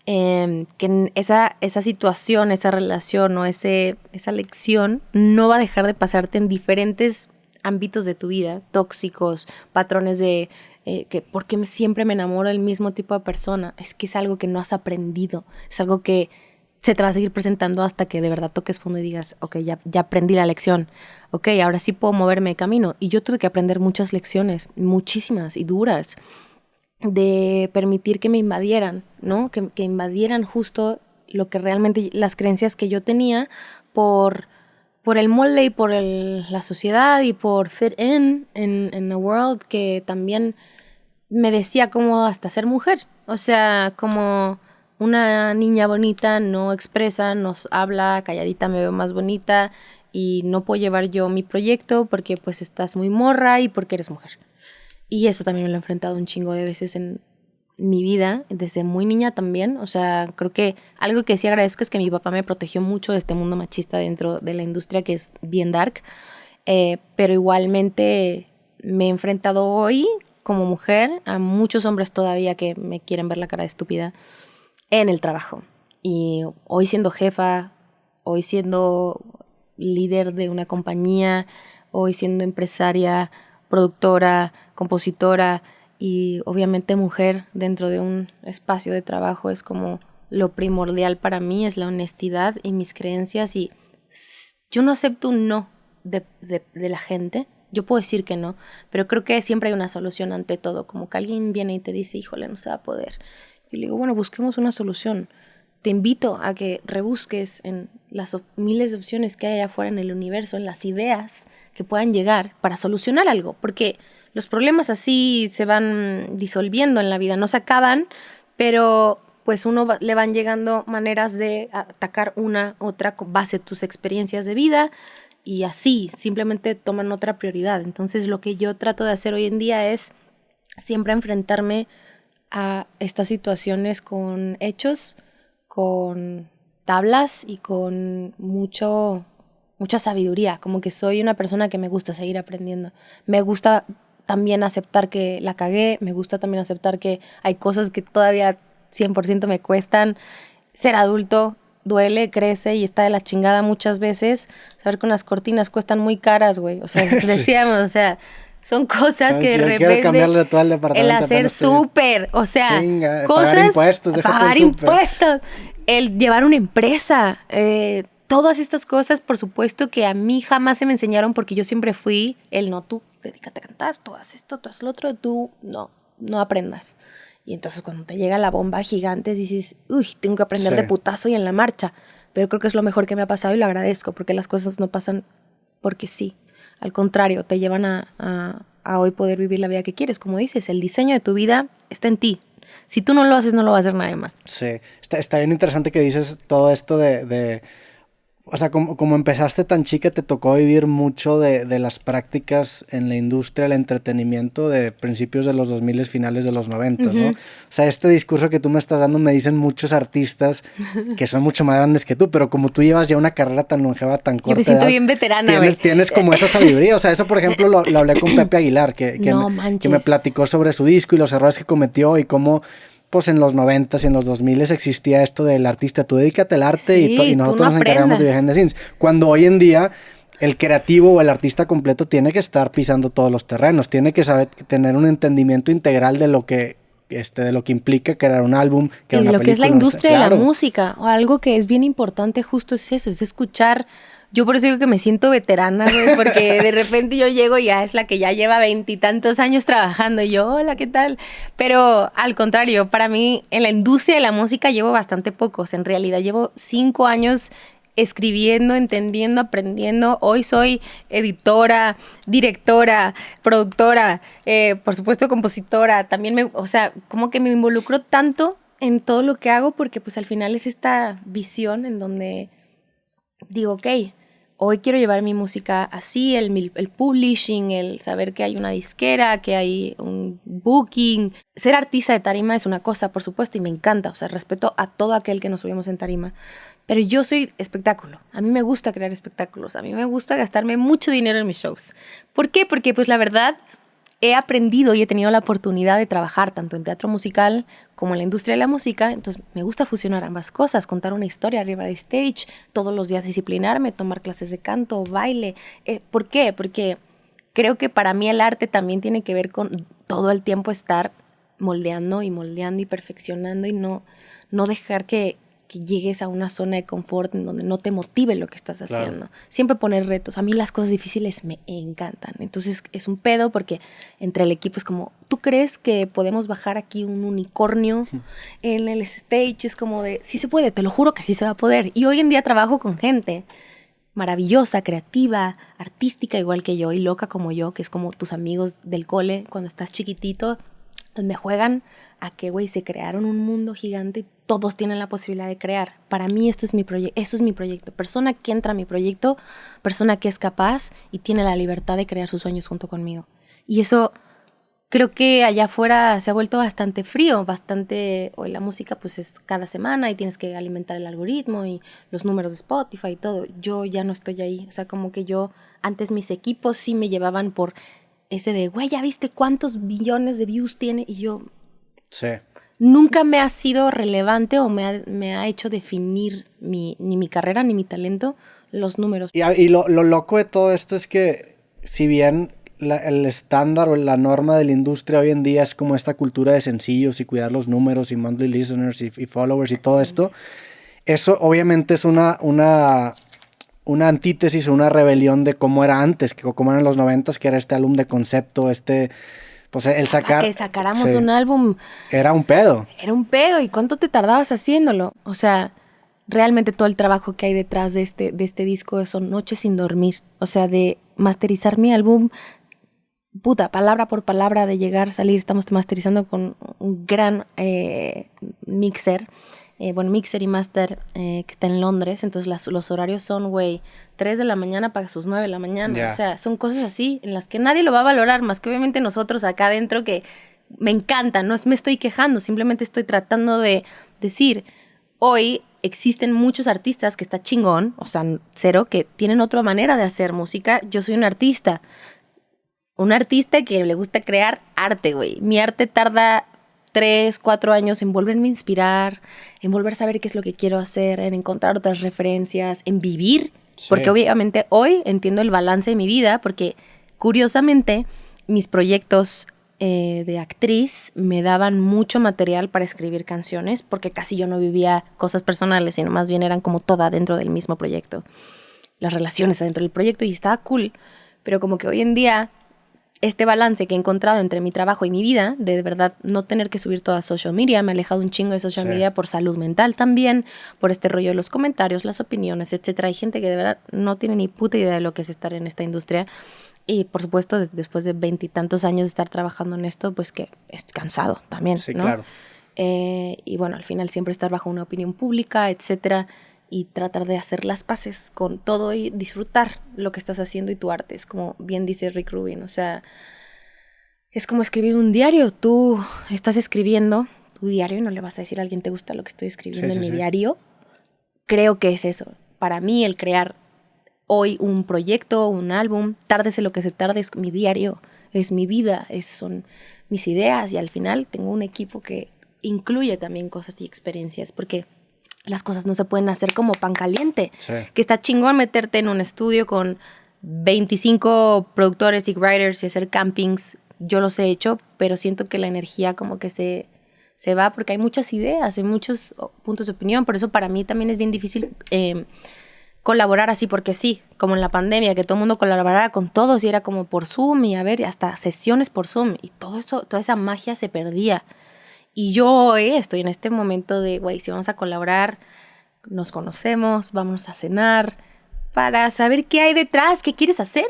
Que esa situación, esa relación o esa lección no va a dejar de pasarte en diferentes ámbitos de tu vida, tóxicos, patrones de que por qué siempre me enamoro del mismo tipo de persona. Es que es algo que no has aprendido, es algo que se te va a seguir presentando hasta que de verdad toques fondo y digas, ok, ya aprendí la lección, ok, ahora sí puedo moverme de camino. Y yo tuve que aprender muchas lecciones, muchísimas y duras, de permitir que me invadieran, ¿no? Que invadieran justo lo que realmente, las creencias que yo tenía por el molde y por la sociedad y por fit in a world que también me decía como hasta ser mujer. O sea, como una niña bonita no expresa, nos habla, calladita me veo más bonita y no puedo llevar yo mi proyecto porque pues estás muy morra y porque eres mujer. Y eso también me lo he enfrentado un chingo de veces en mi vida, desde muy niña también. O sea, creo que algo que sí agradezco es que mi papá me protegió mucho de este mundo machista dentro de la industria que es bien dark. Pero igualmente me he enfrentado hoy como mujer a muchos hombres todavía que me quieren ver la cara de estúpida en el trabajo. Y hoy siendo jefa, hoy siendo líder de una compañía, hoy siendo empresaria, productora, compositora y obviamente mujer dentro de un espacio de trabajo, es como lo primordial para mí, es la honestidad y mis creencias. Y yo no acepto un no de la gente. Yo puedo decir que no, pero creo que siempre hay una solución ante todo. Como que alguien viene y te dice, híjole, no se va a poder. Yo le digo, bueno, busquemos una solución. Te invito a que rebusques en las miles de opciones que hay allá afuera en el universo, en las ideas que puedan llegar para solucionar algo, porque los problemas así se van disolviendo en la vida, no se acaban, pero pues le van llegando maneras de atacar una, otra, con base a tus experiencias de vida, y así simplemente toman otra prioridad. Entonces lo que yo trato de hacer hoy en día es siempre enfrentarme a estas situaciones con hechos, con tablas y con mucha sabiduría. Como que soy una persona que me gusta seguir aprendiendo. Me gusta también aceptar que la cagué, me gusta también aceptar que hay cosas que todavía 100% me cuestan. Ser adulto duele, crece y está de la chingada muchas veces. Saber con las cortinas cuestan muy caras, güey. O sea, decíamos, o sea, son cosas que de repente todo el hacer súper, o sea, chinga, cosas, pagar impuestos, el llevar una empresa, todas estas cosas, por supuesto que a mí jamás se me enseñaron, porque yo siempre fui el no, tú dedícate a cantar, tú haz esto, tú haz lo otro, tú no aprendas. Y entonces cuando te llega la bomba gigante dices, uy, tengo que aprender de putazo y en la marcha. Pero creo que es lo mejor que me ha pasado y lo agradezco, porque las cosas no pasan porque sí. Al contrario, te llevan a hoy poder vivir la vida que quieres. Como dices, el diseño de tu vida está en ti. Si tú no lo haces, no lo va a hacer nadie más. Sí, está bien interesante que dices todo esto de o sea, como empezaste tan chica, te tocó vivir mucho de las prácticas en la industria del entretenimiento de principios de los 2000, finales de los 90, ¿no? O sea, este discurso que tú me estás dando me dicen muchos artistas que son mucho más grandes que tú, pero como tú llevas ya una carrera tan longeva, tan corta, yo me siento bien veterana, güey. Tienes como esa sabiduría. O sea, eso, por ejemplo, lo hablé con Pepe Aguilar, que me platicó sobre su disco y los errores que cometió y cómo pues en los 90s y en los 2000s existía esto del artista, tú dedícate al arte y nosotros nos encargamos de behind the scenes. Cuando hoy en día el creativo o el artista completo tiene que estar pisando todos los terrenos, tiene que saber tener un entendimiento integral de lo que implica crear un álbum, crear una película. Y lo que es la industria de la música, o algo que es bien importante justo es eso, es escuchar. Yo por eso digo que me siento veterana, güey, porque de repente yo llego y ya es la que ya lleva 20 y tantos años trabajando. Y yo, hola, ¿qué tal? Pero al contrario, para mí en la industria de la música llevo bastante pocos. En realidad llevo 5 años escribiendo, entendiendo, aprendiendo. Hoy soy editora, directora, productora, por supuesto compositora. También o sea, como que me involucro tanto en todo lo que hago, porque pues al final es esta visión en donde digo, ok, hoy quiero llevar mi música así, el publishing, el saber que hay una disquera, que hay un booking. Ser artista de tarima es una cosa, por supuesto, y me encanta. O sea, respeto a todo aquel que nos subimos en tarima. Pero yo soy espectáculo. A mí me gusta crear espectáculos. A mí me gusta gastarme mucho dinero en mis shows. ¿Por qué? Porque, pues, la verdad, he aprendido y he tenido la oportunidad de trabajar tanto en teatro musical como en la industria de la música. Entonces me gusta fusionar ambas cosas, contar una historia arriba de stage, todos los días disciplinarme, tomar clases de canto, baile. ¿Por qué? Porque creo que para mí el arte también tiene que ver con todo el tiempo estar moldeando y perfeccionando y no dejar que llegues a una zona de confort en donde no te motive lo que estás haciendo. Claro. Siempre poner retos. A mí las cosas difíciles me encantan. Entonces es un pedo porque entre el equipo es como, ¿tú crees que podemos bajar aquí un unicornio en el stage? Es como de, sí se puede, te lo juro que sí se va a poder. Y hoy en día trabajo con gente maravillosa, creativa, artística igual que yo y loca como yo, que es como tus amigos del cole cuando estás chiquitito. donde juegan a que, güey, se crearon un mundo gigante y todos tienen la posibilidad de crear. Para mí eso es mi proyecto. Persona que entra a mi proyecto, persona que es capaz y tiene la libertad de crear sus sueños junto conmigo. Y eso creo que allá afuera se ha vuelto bastante frío, hoy la música pues es cada semana y tienes que alimentar el algoritmo y los números de Spotify y todo. Yo ya no estoy ahí, o sea, como que antes mis equipos sí me llevaban por ese de, güey, ¿ya viste cuántos billones de views tiene? Y yo... Sí. Nunca me ha sido relevante o me ha hecho definir ni mi carrera ni mi talento los números. Y lo loco de todo esto es que si bien el estándar o la norma de la industria hoy en día es como esta cultura de sencillos y cuidar los números y monthly listeners y followers y todo esto, eso obviamente es una antítesis o una rebelión de cómo era antes, cómo eran los 90s, que era este álbum de concepto, pues el sacar... Que sacáramos un álbum... Era un pedo. Era un pedo. ¿Y cuánto te tardabas haciéndolo? O sea, realmente todo el trabajo que hay detrás de este disco son noches sin dormir. O sea, de masterizar mi álbum, palabra por palabra, de llegar, salir. Estamos masterizando con un gran mixer. Mixer y master que está en Londres. Entonces los horarios son, 3 de la mañana para sus 9 de la mañana. Yeah. O sea, son cosas así en las que nadie lo va a valorar, más que obviamente nosotros acá adentro, que me encanta. No me estoy quejando, simplemente estoy tratando de decir, hoy existen muchos artistas que está chingón, o sea, cero, que tienen otra manera de hacer música. Yo soy un artista que le gusta crear arte, güey. Mi arte tarda 3, 4 años en volverme a inspirar, en volver a saber qué es lo que quiero hacer, en encontrar otras referencias, en vivir. Sí. Porque obviamente hoy entiendo el balance de mi vida, porque curiosamente mis proyectos de actriz me daban mucho material para escribir canciones, porque casi yo no vivía cosas personales, sino más bien eran como toda dentro del mismo proyecto. Las relaciones adentro del proyecto, y estaba cool. Pero como que hoy en día, este balance que he encontrado entre mi trabajo y mi vida, de verdad no tener que subir toda social media, me he alejado un chingo de social media por salud mental también, por este rollo de los comentarios, las opiniones, etcétera. Hay gente que de verdad no tiene ni puta idea de lo que es estar en esta industria. Y por supuesto, después de 20 y tantos años de estar trabajando en esto, pues que es cansado también, sí, ¿no? Claro. Y bueno, al final siempre estar bajo una opinión pública, etcétera, y tratar de hacer las paces con todo y disfrutar lo que estás haciendo y tu arte. Es como bien dice Rick Rubin, o sea, es como escribir un diario. Tú estás escribiendo tu diario y no le vas a decir a alguien, ¿te gusta lo que estoy escribiendo en mi diario? Creo que es eso. Para mí, el crear hoy un proyecto, un álbum, tárdese lo que se tarde, es mi diario, es mi vida, son mis ideas, y al final tengo un equipo que incluye también cosas y experiencias, porque las cosas no se pueden hacer como pan caliente. Sí. Que está chingón meterte en un estudio con 25 productores y writers y hacer campings. Yo los he hecho, pero siento que la energía como que se va, porque hay muchas ideas, hay muchos puntos de opinión. Por eso para mí también es bien difícil colaborar así, porque sí, como en la pandemia, que todo el mundo colaborara con todos y era como por Zoom, y a ver, hasta sesiones por Zoom, y todo eso, toda esa magia se perdía. Y yo hoy estoy en este momento de, si vamos a colaborar, nos conocemos, vamos a cenar, para saber qué hay detrás, qué quieres hacer,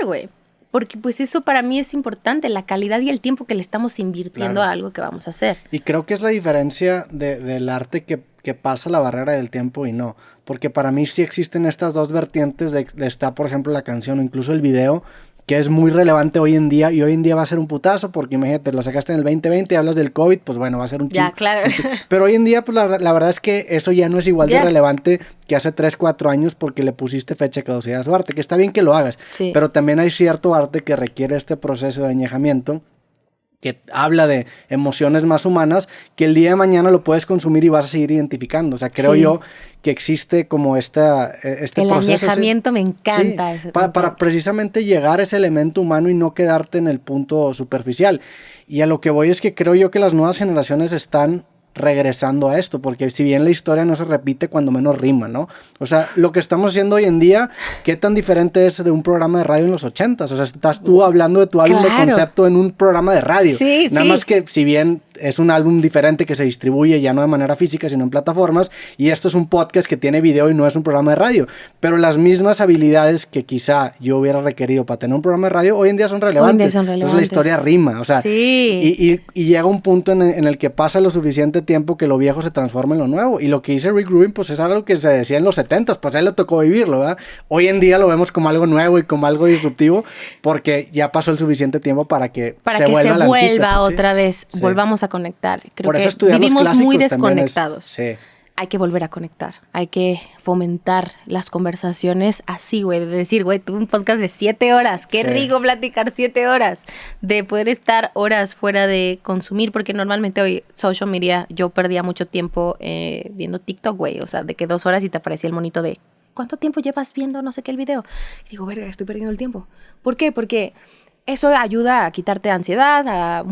Porque pues eso para mí es importante, la calidad y el tiempo que le estamos invirtiendo a algo que vamos a hacer. Y creo que es la diferencia del arte que pasa la barrera del tiempo y no. Porque para mí sí existen estas dos vertientes de estar, por ejemplo, la canción o incluso el video, que es muy relevante hoy en día, y hoy en día va a ser un putazo, porque imagínate, lo sacaste en el 2020 y hablas del COVID, pues bueno, va a ser un Ya, claro. Pero hoy en día, pues la verdad es que eso ya no es igual de relevante que hace 3, 4 años, porque le pusiste fecha de caducidad a su arte, que está bien que lo hagas, sí. Pero también hay cierto arte que requiere este proceso de añejamiento, que habla de emociones más humanas, que el día de mañana lo puedes consumir y vas a seguir identificando. O sea, creo yo que existe como este el proceso. El añejamiento me encanta. Sí, para precisamente llegar a ese elemento humano y no quedarte en el punto superficial. Y a lo que voy es que creo yo que las nuevas generaciones están regresando a esto, porque si bien la historia no se repite, cuando menos rima, ¿no? O sea, lo que estamos haciendo hoy en día, ¿qué tan diferente es de un programa de radio en los 80s? O sea, estás tú hablando de tu álbum de concepto en un programa de radio. Sí, Nada más que, si bien es un álbum diferente que se distribuye ya no de manera física, sino en plataformas, y esto es un podcast que tiene video y no es un programa de radio, pero las mismas habilidades que quizá yo hubiera requerido para tener un programa de radio, hoy en día son relevantes. Entonces la historia rima, o sea, y llega un punto en el que pasa lo suficiente tiempo que lo viejo se transforma en lo nuevo, y lo que dice Rick Rubin, pues es algo que se decía en los 70s, pues a él le tocó vivirlo, ¿verdad? Hoy en día lo vemos como algo nuevo y como algo disruptivo, porque ya pasó el suficiente tiempo para que se vuelva otra vez, volvamos a conectar. Creo Por eso que vivimos muy desconectados. Hay que volver a conectar, hay que fomentar las conversaciones así, güey, de decir, güey, tuve un podcast de 7 horas, qué rico platicar 7 horas, de poder estar horas fuera de consumir, porque normalmente hoy, social media, yo perdía mucho tiempo viendo TikTok, güey, o sea, de que 2 horas y te aparecía el monito de, ¿cuánto tiempo llevas viendo no sé qué el video? Y digo, verga, estoy perdiendo el tiempo. ¿Por qué? Porque eso ayuda a quitarte ansiedad, a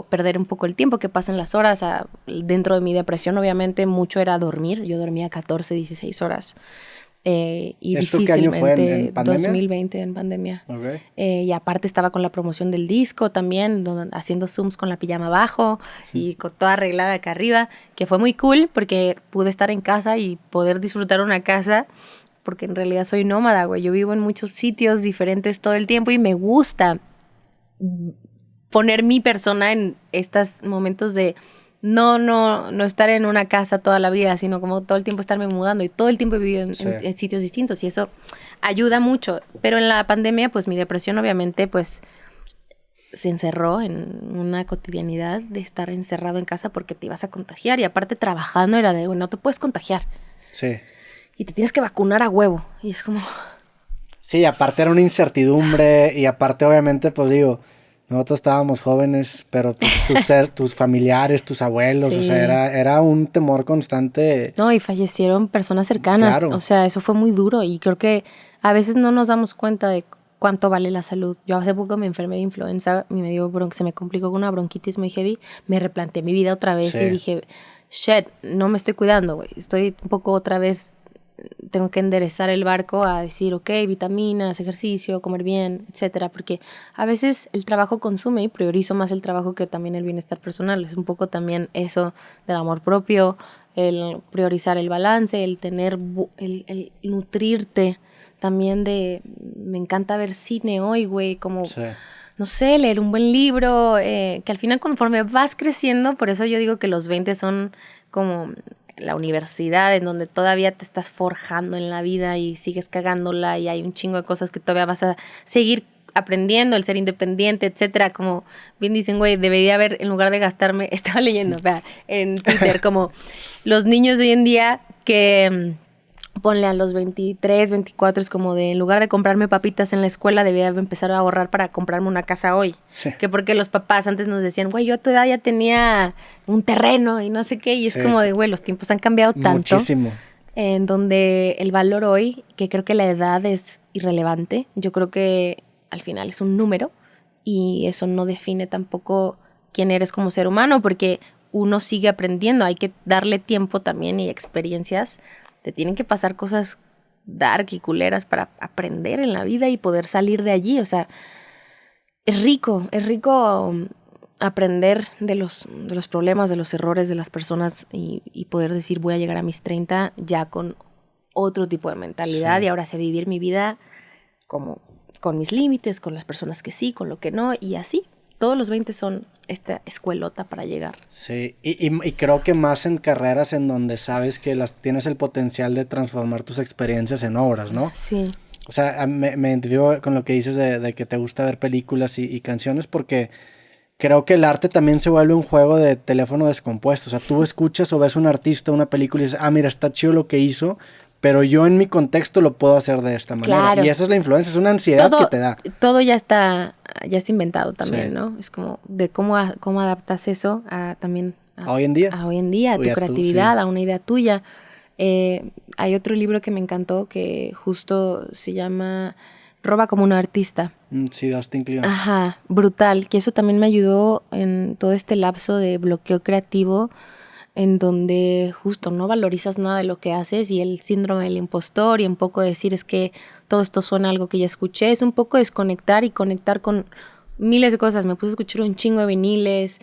perder un poco el tiempo que pasan las horas. Dentro de mi depresión, obviamente, mucho era dormir. Yo dormía 14, 16 horas. Y ¿Esto difícilmente, qué año fue? ¿En pandemia? 2020, en pandemia. Okay. Y aparte estaba con la promoción del disco también, haciendo zooms con la pijama abajo y con toda arreglada acá arriba, que fue muy cool porque pude estar en casa y poder disfrutar una casa, porque en realidad soy nómada, güey. Yo vivo en muchos sitios diferentes todo el tiempo y me gusta poner mi persona en estos momentos de no estar en una casa toda la vida, sino como todo el tiempo estarme mudando, y todo el tiempo he vivido en sitios distintos, y eso ayuda mucho. Pero en la pandemia, pues mi depresión obviamente pues se encerró en una cotidianidad de estar encerrado en casa porque te ibas a contagiar, y aparte trabajando era de, no te puedes contagiar. Sí. Y te tienes que vacunar a huevo, y es como... Sí, aparte era una incertidumbre, y aparte obviamente, pues digo, nosotros estábamos jóvenes, pero tus familiares, tus abuelos, o sea, era un temor constante. No, y fallecieron personas cercanas, o sea, eso fue muy duro, y creo que a veces no nos damos cuenta de cuánto vale la salud. Yo hace poco me enfermé de influenza, se me complicó con una bronquitis muy heavy, me replanteé mi vida otra vez y dije, shit, no me estoy cuidando, güey, estoy un poco otra vez... Tengo que enderezar el barco a decir, ok, vitaminas, ejercicio, comer bien, etcétera, porque a veces el trabajo consume y priorizo más el trabajo que también el bienestar personal. Es un poco también eso del amor propio, el priorizar el balance, el tener, el nutrirte también de, me encanta ver cine hoy, güey, como... no sé, leer un buen libro, que al final conforme vas creciendo, por eso yo digo que los 20 son como la universidad en donde todavía te estás forjando en la vida y sigues cagándola, y hay un chingo de cosas que todavía vas a seguir aprendiendo, el ser independiente, etcétera. Como bien dicen, güey, debería haber, en lugar de gastarme, estaba leyendo en Twitter, como los niños de hoy en día que... ponle a los 23, 24, es como de, en lugar de comprarme papitas en la escuela, debía empezar a ahorrar para comprarme una casa hoy. Sí. Que porque los papás antes nos decían, güey, yo a tu edad ya tenía un terreno y no sé qué, y es como de, güey, los tiempos han cambiado tanto. Muchísimo. En donde el valor hoy, que creo que la edad es irrelevante, yo creo que al final es un número, y eso no define tampoco quién eres como ser humano, porque uno sigue aprendiendo, hay que darle tiempo también y experiencias. Te tienen que pasar cosas dark y culeras para aprender en la vida y poder salir de allí. O sea, es rico aprender de los problemas, de los errores de las personas, y poder decir, voy a llegar a mis 30 ya con otro tipo de mentalidad, y ahora sé vivir mi vida como con mis límites, con las personas que sí, con lo que no, y así. Todos los 20 son esta escuelota para llegar. Sí, y creo que más en carreras en donde sabes que tienes el potencial de transformar tus experiencias en obras, ¿no? Sí. O sea, me identifico con lo que dices de que te gusta ver películas y canciones, porque creo que el arte también se vuelve un juego de teléfono descompuesto. O sea, tú escuchas o ves un artista, una película, y dices, mira, está chido lo que hizo, pero yo en mi contexto lo puedo hacer de esta manera. Claro. Y esa es la influencia, es una ansiedad que te da. Todo ya está inventado también, ¿no? Es como de cómo adaptas eso también a hoy en día. A hoy en día, a tu creatividad, a una idea tuya. Hay otro libro que me encantó que justo se llama Roba como un artista. Sí, Dustin Kleon. Ajá, brutal, que eso también me ayudó en todo este lapso de bloqueo creativo, en donde justo no valorizas nada de lo que haces, y el síndrome del impostor, y un poco decir, es que todo esto suena a algo que ya escuché, es un poco desconectar y conectar con miles de cosas. Me puse a escuchar un chingo de viniles,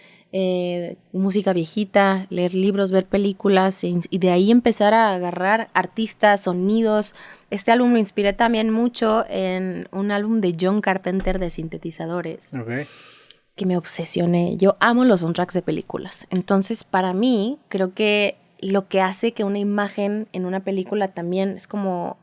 música viejita, leer libros, ver películas y de ahí empezar a agarrar artistas, sonidos. Este álbum me inspiré también mucho en un álbum de John Carpenter de sintetizadores. Okay. Que me obsesioné. Yo amo los soundtracks de películas. Entonces, para mí, creo que lo que hace que una imagen en una película también es como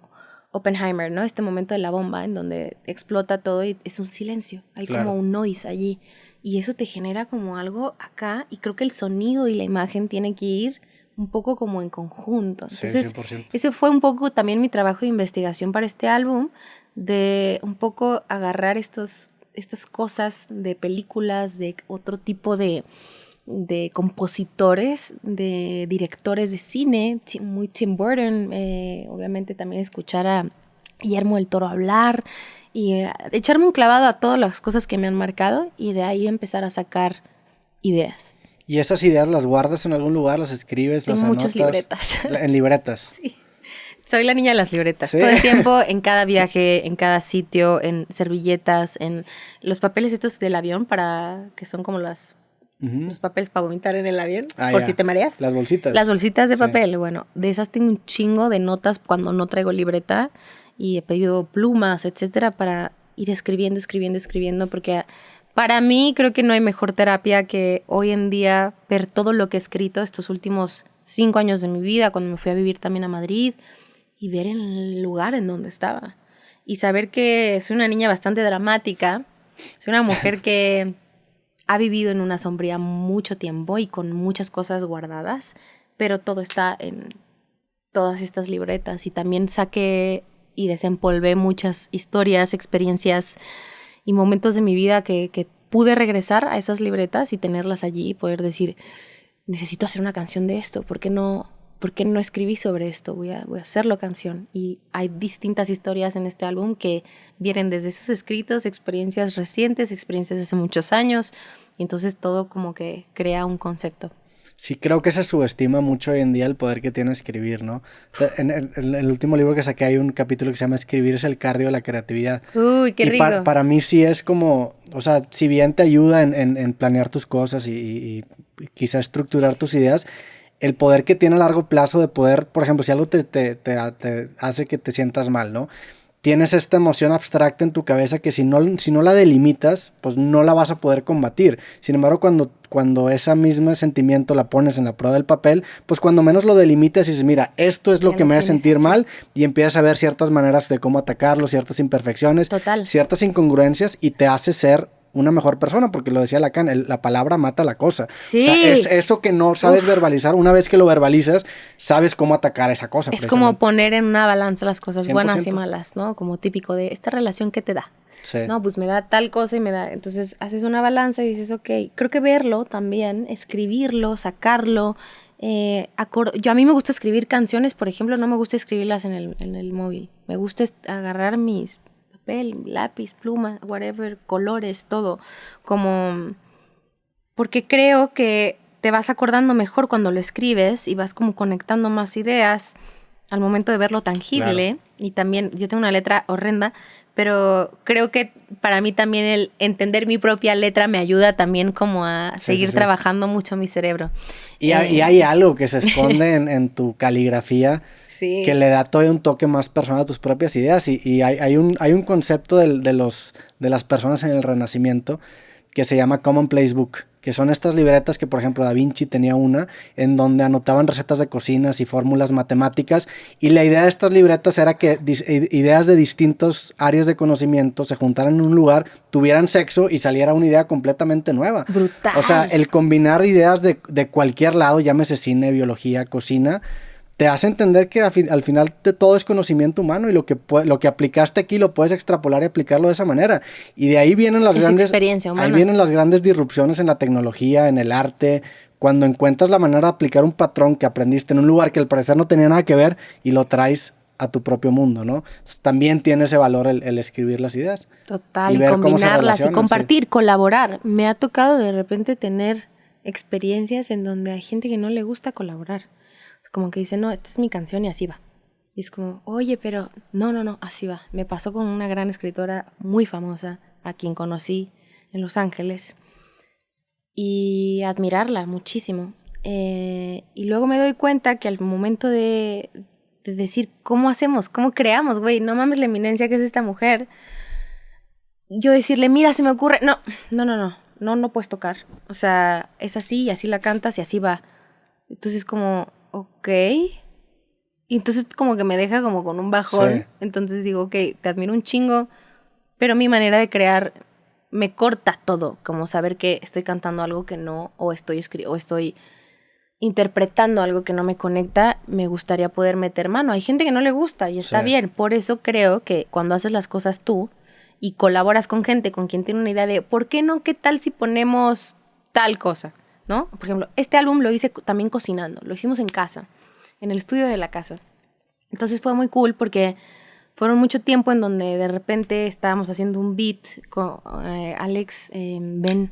Oppenheimer, ¿no? Este momento de la bomba en donde explota todo y es un silencio. Hay como un noise allí. Y eso te genera como algo acá. Y creo que el sonido y la imagen tienen que ir un poco como en conjunto. Entonces, 100%. Ese fue un poco también mi trabajo de investigación para este álbum, de un poco agarrar estas cosas de películas, de otro tipo de compositores, de directores de cine, muy Tim Burton, obviamente también escuchar a Guillermo del Toro hablar y echarme un clavado a todas las cosas que me han marcado y de ahí empezar a sacar ideas. ¿Y esas ideas las guardas en algún lugar, las escribes, las anotas? Muchas libretas. ¿En libretas? Sí. Soy la niña de las libretas. ¿Sí? Todo el tiempo, en cada viaje, en cada sitio, en servilletas, en los papeles estos del avión que son como los papeles para vomitar en el avión, por si te mareas. Las bolsitas. Las bolsitas de papel. Bueno, de esas tengo un chingo de notas cuando no traigo libreta y he pedido plumas, etcétera, para ir escribiendo, porque para mí creo que no hay mejor terapia que hoy en día ver todo lo que he escrito estos últimos 5 años de mi vida, cuando me fui a vivir también a Madrid, y ver el lugar en donde estaba. Y saber que soy una niña bastante dramática, soy una mujer que ha vivido en una sombría mucho tiempo y con muchas cosas guardadas, pero todo está en todas estas libretas. Y también saqué y desempolvé muchas historias, experiencias y momentos de mi vida que pude regresar a esas libretas y tenerlas allí y poder decir, necesito hacer una canción de esto, ¿por qué no escribí sobre esto? Voy a hacerlo canción. Y hay distintas historias en este álbum que vienen desde esos escritos, experiencias recientes, experiencias de hace muchos años, y entonces todo como que crea un concepto. Sí, creo que se subestima mucho hoy en día el poder que tiene escribir, ¿no? En el último libro que saqué hay un capítulo que se llama Escribir es el cardio de la creatividad. ¡Uy, qué rico! Y para mí sí es como, o sea, si bien te ayuda en planear tus cosas y quizá estructurar tus ideas, el poder que tiene a largo plazo de poder, por ejemplo, si algo te hace que te sientas mal, ¿no? Tienes esta emoción abstracta en tu cabeza que si no la delimitas, pues no la vas a poder combatir. Sin embargo, cuando ese mismo sentimiento la pones en la prueba del papel, pues cuando menos lo delimitas y dices, mira, esto es lo que me hace sentir mal, y empiezas a ver ciertas maneras de cómo atacarlo, ciertas imperfecciones, ciertas incongruencias, y te hace ser una mejor persona, porque lo decía Lacan, la palabra mata la cosa. Sí. O sea, es eso que no sabes verbalizar. Una vez que lo verbalizas, sabes cómo atacar esa cosa. Es como poner en una balanza las cosas 100%. Buenas y malas, ¿no? Como típico de esta relación que te da. Sí. No, pues me da tal cosa y me da... Entonces haces una balanza y dices, ok, creo que verlo también, escribirlo, sacarlo. A mí me gusta escribir canciones, por ejemplo, no me gusta escribirlas en el móvil. Me gusta agarrar mis papel, lápiz, pluma, whatever, colores, todo, como porque creo que te vas acordando mejor cuando lo escribes y vas como conectando más ideas al momento de verlo tangible. Claro. Y también, yo tengo una letra horrenda, pero creo que para mí también el entender mi propia letra me ayuda también como a seguir trabajando mucho mi cerebro. Y hay algo que se esconde en tu caligrafía que le da todavía un toque más personal a tus propias ideas. Y hay un concepto de las personas en el Renacimiento que se llama Commonplace Book, que son estas libretas que, por ejemplo, Da Vinci tenía una, en donde anotaban recetas de cocinas y fórmulas matemáticas, y la idea de estas libretas era que ideas de distintas áreas de conocimiento se juntaran en un lugar, tuvieran sexo y saliera una idea completamente nueva. ¡Brutal! O sea, el combinar ideas de cualquier lado, llámese cine, biología, cocina, te hace entender que al final de todo es conocimiento humano, y lo que aplicaste aquí lo puedes extrapolar y aplicarlo de esa manera. Y de ahí vienen las grandes disrupciones en la tecnología, en el arte, cuando encuentras la manera de aplicar un patrón que aprendiste en un lugar que al parecer no tenía nada que ver y lo traes a tu propio mundo, ¿no? Entonces, también tiene ese valor el escribir las ideas. Total, y combinarlas y compartir, colaborar. Me ha tocado de repente tener experiencias en donde hay gente que no le gusta colaborar. Como que dice, no, esta es mi canción y así va. Y es como, oye, pero no, así va. Me pasó con una gran escritora muy famosa, a quien conocí en Los Ángeles y admirarla muchísimo. Y luego me doy cuenta que al momento de decir, ¿cómo hacemos? ¿Cómo creamos, güey? No mames la eminencia que es esta mujer. Yo decirle, mira, se me ocurre... No puedes tocar. O sea, es así y así la cantas y así va. Entonces como, ok. Y entonces como que me deja como con un bajón. Sí. Entonces digo, ok, te admiro un chingo, pero mi manera de crear me corta todo. Como saber que estoy cantando algo que no, o estoy interpretando algo que no me conecta. Me gustaría poder meter mano. Hay gente que no le gusta y está bien. Por eso creo que cuando haces las cosas tú y colaboras con gente con quien tiene una idea de ¿por qué no? ¿Qué tal si ponemos tal cosa? ¿No? Por ejemplo, este álbum lo hice también cocinando. Lo hicimos en casa, en el estudio de la casa. Entonces fue muy cool porque fueron mucho tiempo en donde de repente estábamos haciendo un beat con Alex, Ben,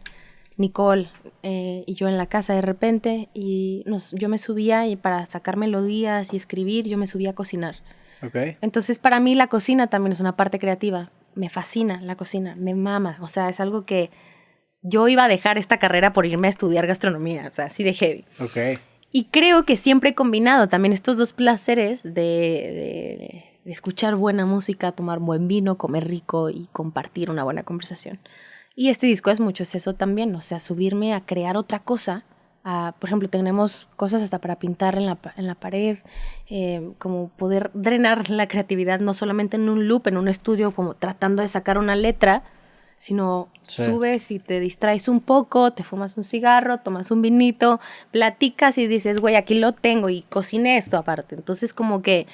Nicole y yo en la casa de repente y yo me subía y para sacar melodías y escribir yo me subía a cocinar. Okay. Entonces para mí la cocina también es una parte creativa. Me fascina la cocina, me mama. O sea, es algo que yo iba a dejar esta carrera por irme a estudiar gastronomía, o sea, así de heavy. Okay. Y creo que siempre he combinado también estos dos placeres de escuchar buena música, tomar buen vino, comer rico y compartir una buena conversación. Y este disco es mucho eso también, o sea, subirme a crear otra cosa. Por ejemplo, tenemos cosas hasta para pintar en la pared, como poder drenar la creatividad no solamente en un loop, en un estudio, como tratando de sacar una letra, sino subes y te distraes un poco, te fumas un cigarro, tomas un vinito, platicas y dices, güey, aquí lo tengo y cociné esto aparte. Entonces como que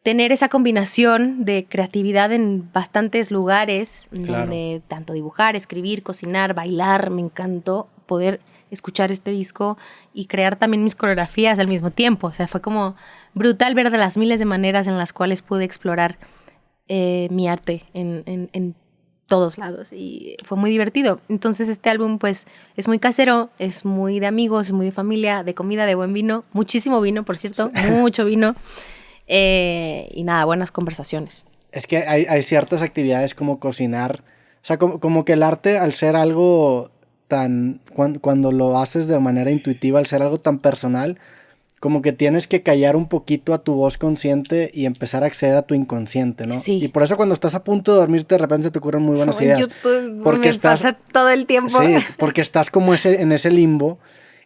tener esa combinación de creatividad en bastantes lugares, claro, donde tanto dibujar, escribir, cocinar, bailar, me encantó poder escuchar este disco y crear también mis coreografías al mismo tiempo. O sea, fue como brutal ver de las miles de maneras en las cuales pude explorar mi arte en todos lados y fue muy divertido. Entonces este álbum pues es muy casero, es muy de amigos, es muy de familia, de comida, de buen vino, muchísimo vino, por cierto, mucho vino y nada, buenas conversaciones. Es que hay ciertas actividades como cocinar, o sea, como que el arte al ser algo tan, cuando lo haces de manera intuitiva, al ser algo tan personal, como que tienes que callar un poquito a tu voz consciente y empezar a acceder a tu inconsciente, ¿no? Sí. Y por eso cuando estás a punto de dormirte, de repente se te ocurren muy buenas ideas. Porque pasa todo el tiempo. Sí, porque estás como en ese limbo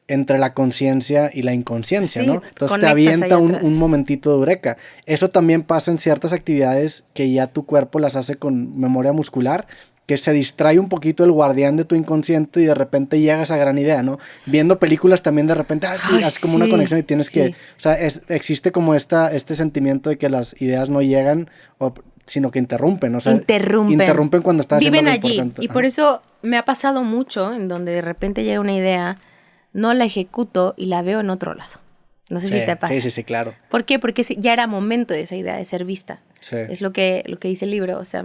entre la conciencia y la inconsciencia, ¿no? Entonces te avienta un momentito de eureka. Eso también pasa en ciertas actividades que ya tu cuerpo las hace con memoria muscular, que se distrae un poquito el guardián de tu inconsciente y de repente llega esa gran idea, ¿no? Viendo películas también de repente, haces como una conexión y tienes que... O sea, existe como este sentimiento de que las ideas no llegan, sino que interrumpen, o sea... Interrumpen cuando estás haciendo algo allí, importante. Y por eso me ha pasado mucho en donde de repente llega una idea, no la ejecuto y la veo en otro lado. No sé si te pasa. Sí, claro. ¿Por qué? Porque ya era momento de esa idea de ser vista. Sí. Es lo que dice el libro, o sea...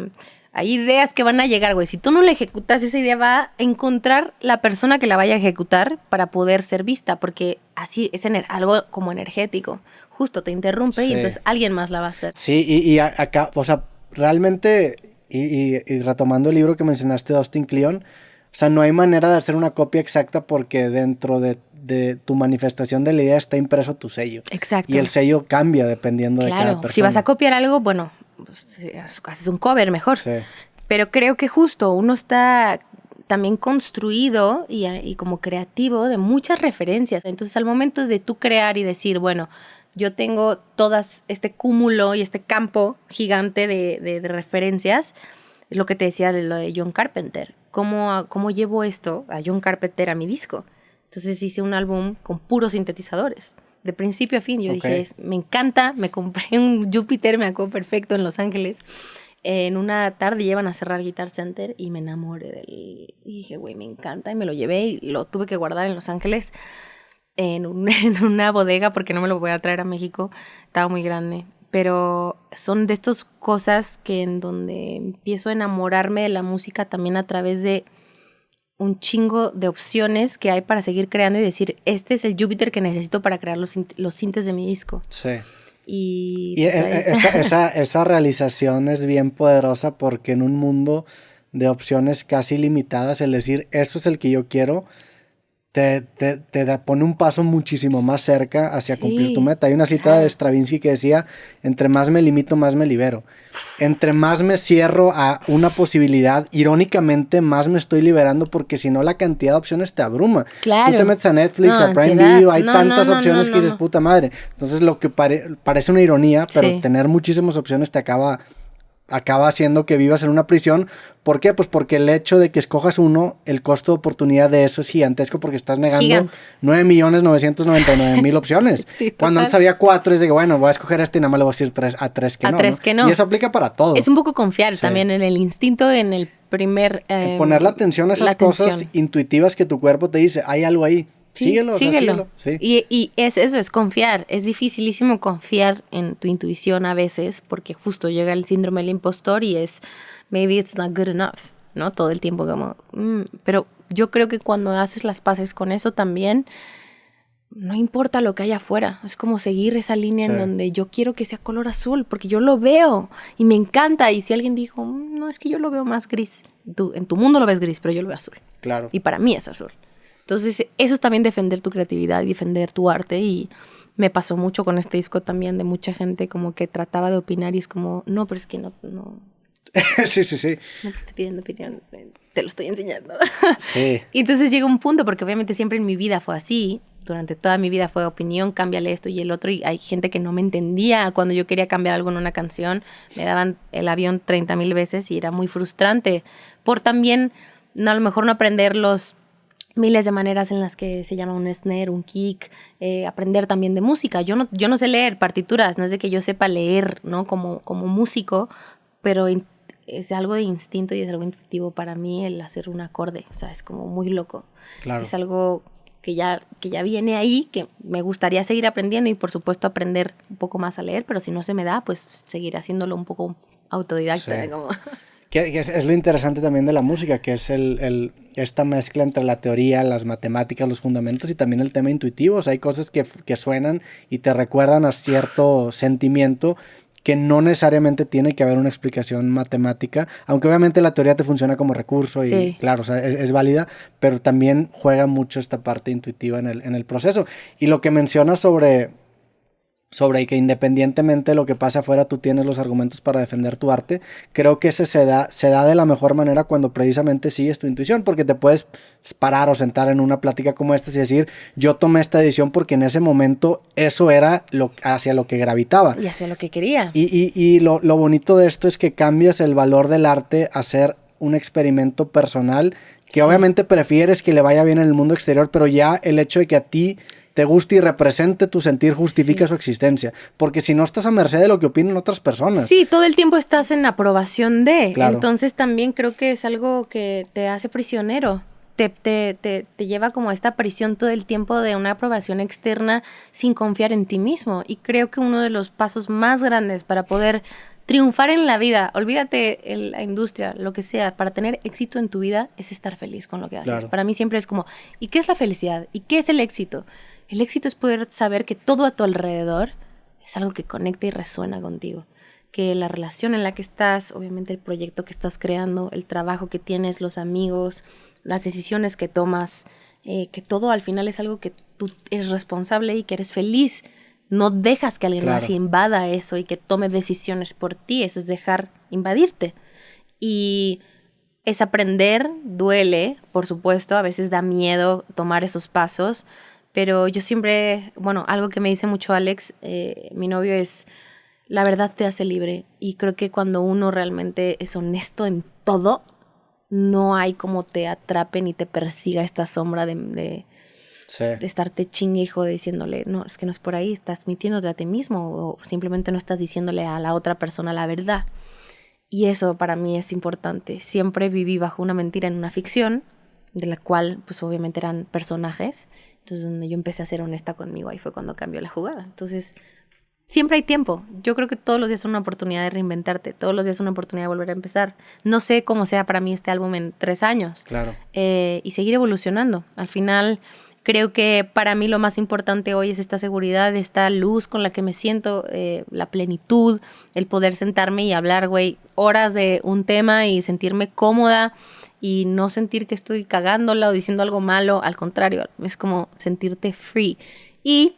Hay ideas que van a llegar, güey. Si tú no la ejecutas, esa idea va a encontrar la persona que la vaya a ejecutar para poder ser vista, porque así es algo como energético. Justo te interrumpe y entonces alguien más la va a hacer. Sí, y acá, o sea, realmente, y retomando el libro que mencionaste de Austin Kleon, o sea, no hay manera de hacer una copia exacta porque dentro de tu manifestación de la idea está impreso tu sello. Exacto. Y el sello cambia dependiendo de cada persona. Si vas a copiar algo, bueno... haces un cover mejor. Sí. Pero creo que justo uno está también construido y como creativo de muchas referencias. Entonces al momento de tú crear y decir, bueno, yo tengo todas este cúmulo y este campo gigante de referencias, es lo que te decía de lo de John Carpenter. ¿Cómo llevo esto a John Carpenter a mi disco? Entonces hice un álbum con puros sintetizadores. De principio a fin, yo dije, me encanta, me compré un Júpiter, me acuerdo perfecto, en Los Ángeles. En una tarde llevan a cerrar Guitar Center y me enamoré del... Y dije, güey, me encanta, y me lo llevé y lo tuve que guardar en Los Ángeles en una bodega porque no me lo voy a traer a México, estaba muy grande. Pero son de estas cosas que en donde empiezo a enamorarme de la música también a través de un chingo de opciones que hay para seguir creando y decir, este es el Júpiter que necesito para crear los sintes de mi disco. Sí. Y pues esa realización es bien poderosa porque en un mundo de opciones casi limitadas, el decir, esto es el que yo quiero, te pone un paso muchísimo más cerca hacia cumplir tu meta. Hay una cita de Stravinsky que decía, entre más me limito, más me libero. Entre más me cierro a una posibilidad, irónicamente, más me estoy liberando, porque si no, la cantidad de opciones te abruma. Claro. Tú te metes a Netflix, a Prime Video, hay tantas opciones que dices, puta madre. Entonces, lo que parece una ironía, pero tener muchísimas opciones te acaba haciendo que vivas en una prisión. ¿Por qué? Pues porque el hecho de que escojas uno, el costo de oportunidad de eso es gigantesco, porque estás negando 9.999.000 opciones. Cuando antes había 4, es de que, bueno, voy a escoger este y nada más le voy a decir 3 que no. Y eso aplica para todo. Es un poco confiar también en el instinto, en el primer... poner la atención a esas cosas intuitivas que tu cuerpo te dice, hay algo ahí. Síguelo. Sí. Y eso, es confiar. Es dificilísimo confiar en tu intuición a veces, porque justo llega el síndrome del impostor y es maybe it's not good enough, ¿no? Todo el tiempo como... Pero yo creo que cuando haces las paces con eso también, no importa lo que haya afuera. Es como seguir esa línea en donde yo quiero que sea color azul, porque yo lo veo y me encanta. Y si alguien dijo, no, es que yo lo veo más gris. Tú, en tu mundo lo ves gris, pero yo lo veo azul. Claro. Y para mí es azul. Entonces, eso es también defender tu creatividad y defender tu arte. Y me pasó mucho con este disco también, de mucha gente como que trataba de opinar y es como, no, pero es que no. Sí. No te estoy pidiendo opinión, te lo estoy enseñando. Sí. Y entonces llega un punto, porque obviamente siempre en mi vida fue así. Durante toda mi vida fue opinión, cámbiale esto y el otro. Y hay gente que no me entendía cuando yo quería cambiar algo en una canción. Me daban el avión 30,000 veces y era muy frustrante. Por también, a lo mejor no aprender los miles de maneras en las que se llama un snare, un kick, aprender también de música. Yo no sé leer partituras, no es de que yo sepa leer, ¿no? Como músico, pero es algo de instinto y es algo intuitivo para mí el hacer un acorde. O sea, es como muy loco. Claro. Es algo que ya viene ahí, que me gustaría seguir aprendiendo y por supuesto aprender un poco más a leer, pero si no se me da, pues seguir haciéndolo un poco autodidacta. Sí. Como... Que es lo interesante también de la música, que es esta mezcla entre la teoría, las matemáticas, los fundamentos y también el tema intuitivo. O sea, hay cosas que suenan y te recuerdan a cierto sentimiento que no necesariamente tiene que haber una explicación matemática, aunque obviamente la teoría te funciona como recurso y claro, o sea, es válida, pero también juega mucho esta parte intuitiva en el proceso. Y lo que mencionas sobre que independientemente de lo que pase afuera, tú tienes los argumentos para defender tu arte, creo que ese se da de la mejor manera cuando precisamente sigues tu intuición, porque te puedes parar o sentar en una plática como esta y decir, yo tomé esta decisión porque en ese momento eso era hacia lo que gravitaba. Y hacia lo que quería. Y lo bonito de esto es que cambias el valor del arte a ser un experimento personal, que obviamente prefieres que le vaya bien en el mundo exterior, pero ya el hecho de que a ti te guste y represente tu sentir justifica su existencia. Porque si no, estás a merced de lo que opinen otras personas. Sí, todo el tiempo estás en aprobación de. Claro. Entonces también creo que es algo que te hace prisionero. Te lleva como a esta prisión todo el tiempo de una aprobación externa sin confiar en ti mismo. Y creo que uno de los pasos más grandes para poder triunfar en la vida, olvídate en la industria, lo que sea, para tener éxito en tu vida es estar feliz con lo que haces. Claro. Para mí siempre es como, ¿y qué es la felicidad? ¿Y qué es el éxito? El éxito es poder saber que todo a tu alrededor es algo que conecta y resuena contigo. Que la relación en la que estás, obviamente el proyecto que estás creando, el trabajo que tienes, los amigos, las decisiones que tomas, que todo al final es algo que tú eres responsable y que eres feliz. No dejas que alguien más invada eso y que tome decisiones por ti. Eso es dejar invadirte. Y es aprender, duele, por supuesto. A veces da miedo tomar esos pasos. Pero yo siempre, algo que me dice mucho Alex, mi novio, es la verdad te hace libre. Y creo que cuando uno realmente es honesto en todo, no hay como te atrape ni te persiga esta sombra de estarte chinguejo diciéndole, no, es que no es por ahí, estás mintiéndote a ti mismo o simplemente no estás diciéndole a la otra persona la verdad. Y eso para mí es importante. Siempre viví bajo una mentira en una ficción, de la cual pues obviamente eran personajes. Entonces donde yo empecé a ser honesta conmigo, ahí fue cuando cambió la jugada. Entonces siempre hay tiempo. Yo creo que todos los días son una oportunidad de reinventarte, todos los días es una oportunidad de volver a empezar. No sé cómo sea para mí este álbum en 3 años. Claro. Y seguir evolucionando. Al final Creo que para mí lo más importante hoy es esta seguridad, esta luz con la que me siento, la plenitud, el poder sentarme y hablar, güey, horas de un tema y sentirme cómoda y no sentir que estoy cagándola o diciendo algo malo. Al contrario, es como sentirte free. Y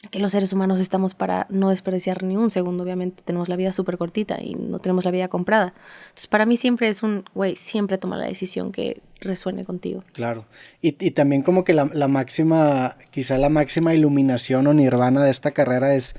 que los seres humanos estamos para no desperdiciar ni un segundo. Obviamente tenemos la vida súper cortita y no tenemos la vida comprada. Entonces para mí siempre es güey, siempre toma la decisión que resuene contigo. Claro. Y también como que la máxima, quizá la máxima iluminación o nirvana de esta carrera es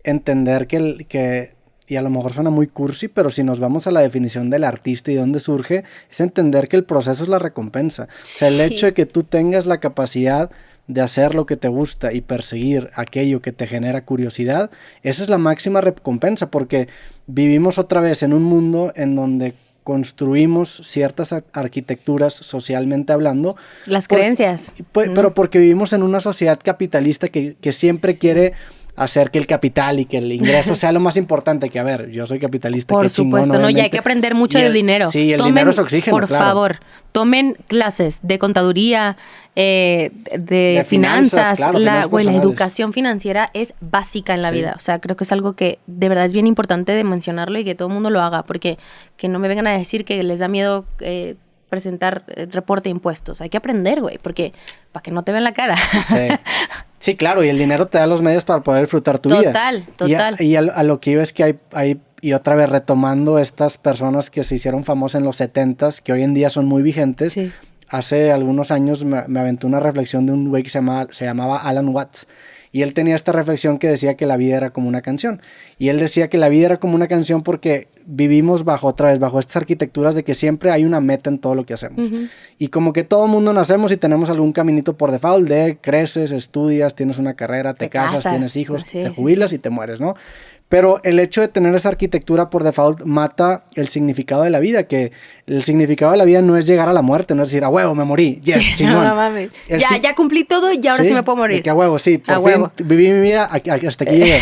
entender que, y a lo mejor suena muy cursi, pero si nos vamos a la definición del artista y de dónde surge, es entender que el proceso es la recompensa. Sí. O sea, el hecho de que tú tengas la capacidad de hacer lo que te gusta y perseguir aquello que te genera curiosidad, esa es la máxima recompensa, porque vivimos otra vez en un mundo en donde construimos ciertas arquitecturas socialmente hablando. Las creencias. Pero porque vivimos en una sociedad capitalista que siempre quiere hacer que el capital y que el ingreso sea lo más importante. Que, a ver, yo soy capitalista. Por supuesto, chingón, no, ya hay que aprender mucho del dinero. Sí, el dinero es oxígeno, por favor, tomen clases de contaduría, de finanzas. Claro, la educación financiera es básica en la vida. O sea, creo que es algo que de verdad es bien importante de mencionarlo y que todo el mundo lo haga, porque que no me vengan a decir que les da miedo presentar reporte de impuestos. Hay que aprender, güey, porque para que no te vean la cara. Sí, claro, y el dinero te da los medios para poder disfrutar tu vida. Total. Y a lo que iba es que hay, y otra vez retomando estas personas que se hicieron famosas en los 70s, que hoy en día son muy vigentes. Sí. Hace algunos años me aventé una reflexión de un güey que se llamaba Alan Watts. Y él tenía esta reflexión que decía que la vida era como una canción. Y él decía que la vida era como una canción porque vivimos bajo estas arquitecturas de que siempre hay una meta en todo lo que hacemos. Uh-huh. Y como que todo mundo nacemos y tenemos algún caminito por default de creces, estudias, tienes una carrera, te casas, tienes hijos, te jubilas y te mueres, ¿no? Pero el hecho de tener esa arquitectura por default mata el significado de la vida, que el significado de la vida no es llegar a la muerte, no es decir, a huevo, me morí, yes, chingón. No mames. Ya cumplí todo y ahora sí me puedo morir. Que a huevo, sí, por fin viví mi vida, hasta aquí llegué.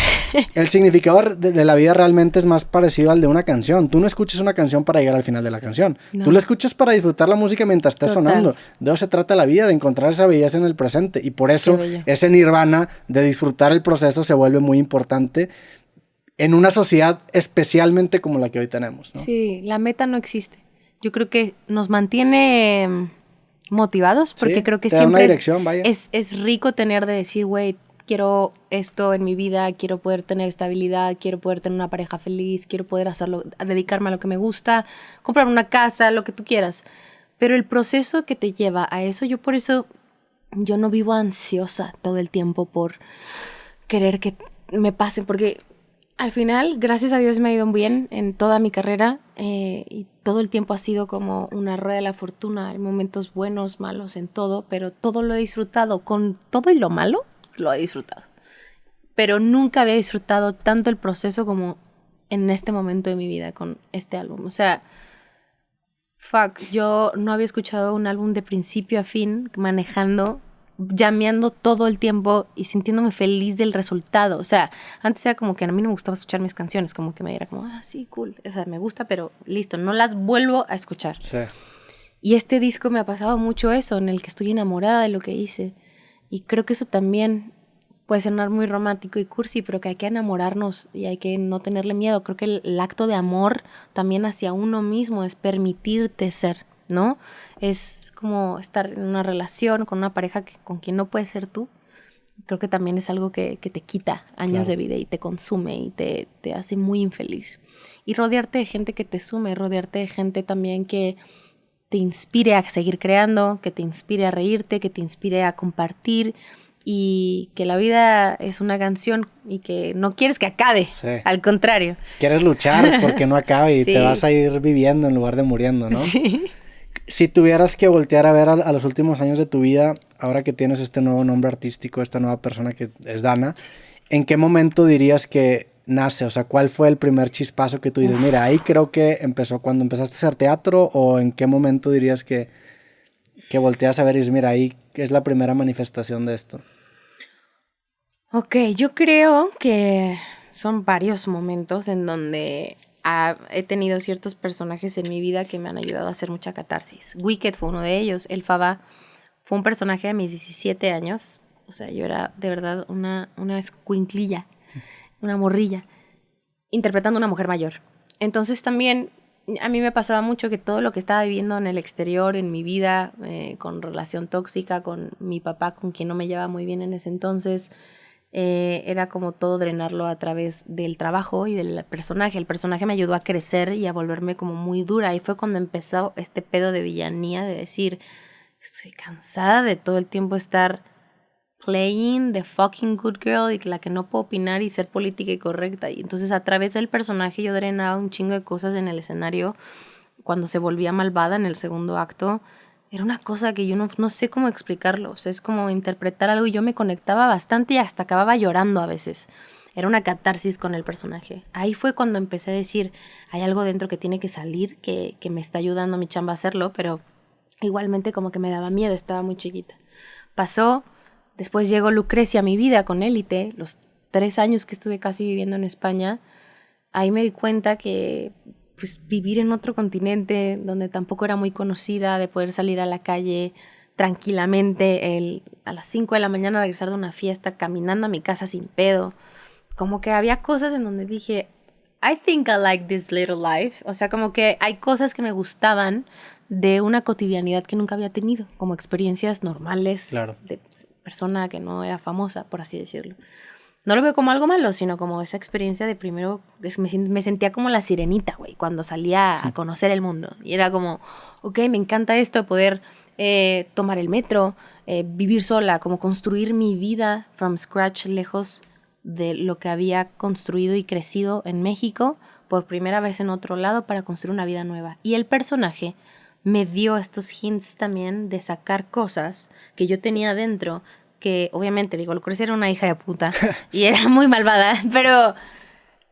El significado de la vida realmente es más parecido al de una canción. Tú no escuchas una canción para llegar al final de la canción. No. Tú la escuchas para disfrutar la música mientras esté sonando. De eso se trata la vida, de encontrar esa belleza en el presente. Y por eso ese nirvana de disfrutar el proceso se vuelve muy importante en una sociedad especialmente como la que hoy tenemos, ¿no? Sí, la meta no existe. Yo creo que nos mantiene motivados porque creo que siempre es rico tener de decir, güey, quiero esto en mi vida, quiero poder tener estabilidad, quiero poder tener una pareja feliz, quiero poder hacerlo, dedicarme a lo que me gusta, comprar una casa, lo que tú quieras. Pero el proceso que te lleva a eso, por eso yo no vivo ansiosa todo el tiempo por querer que me pase, porque al final, gracias a Dios me ha ido bien en toda mi carrera y todo el tiempo ha sido como una rueda de la fortuna. Hay momentos buenos, malos, en todo, pero todo lo he disfrutado. Con todo y lo malo, lo he disfrutado. Pero nunca había disfrutado tanto el proceso como en este momento de mi vida con este álbum. O sea, yo no había escuchado un álbum de principio a fin manejando, llameando todo el tiempo y sintiéndome feliz del resultado. O sea, antes era como que a mí no me gustaba escuchar mis canciones, como que me era como, sí, cool, o sea, me gusta, pero listo, no las vuelvo a escuchar. Sí. Y este disco me ha pasado mucho eso, en el que estoy enamorada de lo que hice. Y creo que eso también puede sonar muy romántico y cursi, pero que hay que enamorarnos y hay que no tenerle miedo. Creo que el acto de amor también hacia uno mismo es permitirte ser, ¿no? Es como estar en una relación con una pareja con quien no puedes ser tú. Creo que también es algo que te quita años de vida y te consume y te hace muy infeliz. Y rodearte de gente que te sume, rodearte de gente también que te inspire a seguir creando, que te inspire a reírte, que te inspire a compartir y que la vida es una canción y que no quieres que acabe, al contrario. Quieres luchar porque no acabe y te vas a ir viviendo en lugar de muriendo, ¿no? Sí. Si tuvieras que voltear a ver a los últimos años de tu vida, ahora que tienes este nuevo nombre artístico, esta nueva persona que es Dana, ¿en qué momento dirías que nace? O sea, ¿cuál fue el primer chispazo que tú dices? Mira, ahí creo que empezó cuando empezaste a hacer teatro, o ¿en qué momento dirías que volteas a ver y dices, mira, ahí es la primera manifestación de esto? Ok, yo creo que son varios momentos en donde he tenido ciertos personajes en mi vida que me han ayudado a hacer mucha catarsis. Wicked fue uno de ellos, el Faba Fue un personaje de mis 17 años. O sea, yo era de verdad una escuinclilla, una morrilla, interpretando a una mujer mayor. Entonces también a mí me pasaba mucho que todo lo que estaba viviendo en el exterior, en mi vida, con relación tóxica, con mi papá, con quien no me llevaba muy bien en ese entonces, era como todo drenarlo a través del trabajo y del personaje. El personaje me ayudó a crecer y a volverme como muy dura. Y fue cuando empezó este pedo de villanía, de decir, estoy cansada de todo el tiempo estar playing the fucking good girl y la que no puedo opinar y ser política y correcta. Y entonces a través del personaje yo drenaba un chingo de cosas en el escenario. Cuando se volvía malvada en el segundo acto, era una cosa que yo no sé cómo explicarlo. O sea, es como interpretar algo y yo me conectaba bastante y hasta acababa llorando a veces. Era una catarsis con el personaje. Ahí fue cuando empecé a decir, hay algo dentro que tiene que salir, que me está ayudando a mi chamba a hacerlo, pero igualmente como que me daba miedo, estaba muy chiquita. Pasó, después llegó Lucrecia a mi vida con Élite, los 3 años que estuve casi viviendo en España. Ahí me di cuenta que pues, vivir en otro continente donde tampoco era muy conocida, de poder salir a la calle tranquilamente, a las 5 de la mañana regresar de una fiesta, caminando a mi casa sin pedo. Como que había cosas en donde dije, I think I like this little life. O sea, como que hay cosas que me gustaban de una cotidianidad que nunca había tenido, como experiencias normales, claro, de persona que no era famosa, por así decirlo. No lo veo como algo malo, sino como esa experiencia de primero, me sentía como la sirenita, güey, cuando salía a conocer el mundo. Y era como, ok, me encanta esto de poder tomar el metro, vivir sola, como construir mi vida from scratch, lejos de lo que había construido y crecido en México, por primera vez en otro lado para construir una vida nueva. Y el personaje me dio estos hints también de sacar cosas que yo tenía dentro, que obviamente, digo, Lucrecia era una hija de puta y era muy malvada, pero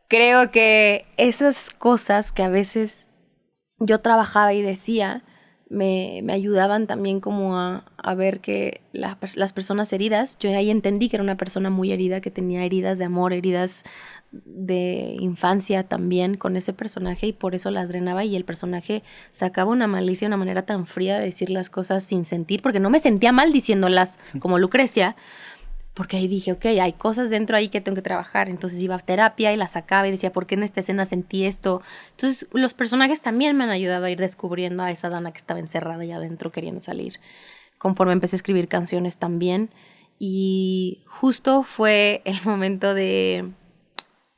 creo que esas cosas que a veces yo trabajaba y decía, me ayudaban también como a ver que las personas heridas, yo ahí entendí que era una persona muy herida, que tenía heridas de amor, heridas de infancia también con ese personaje y por eso las drenaba y el personaje sacaba una malicia, una manera tan fría de decir las cosas sin sentir, porque no me sentía mal diciéndolas como Lucrecia, porque ahí dije, ok, hay cosas dentro ahí que tengo que trabajar. Entonces iba a terapia y la sacaba y decía, ¿por qué en esta escena sentí esto? Entonces los personajes también me han ayudado a ir descubriendo a esa Dana que estaba encerrada allá adentro queriendo salir. Conforme empecé a escribir canciones también. Y justo fue el momento de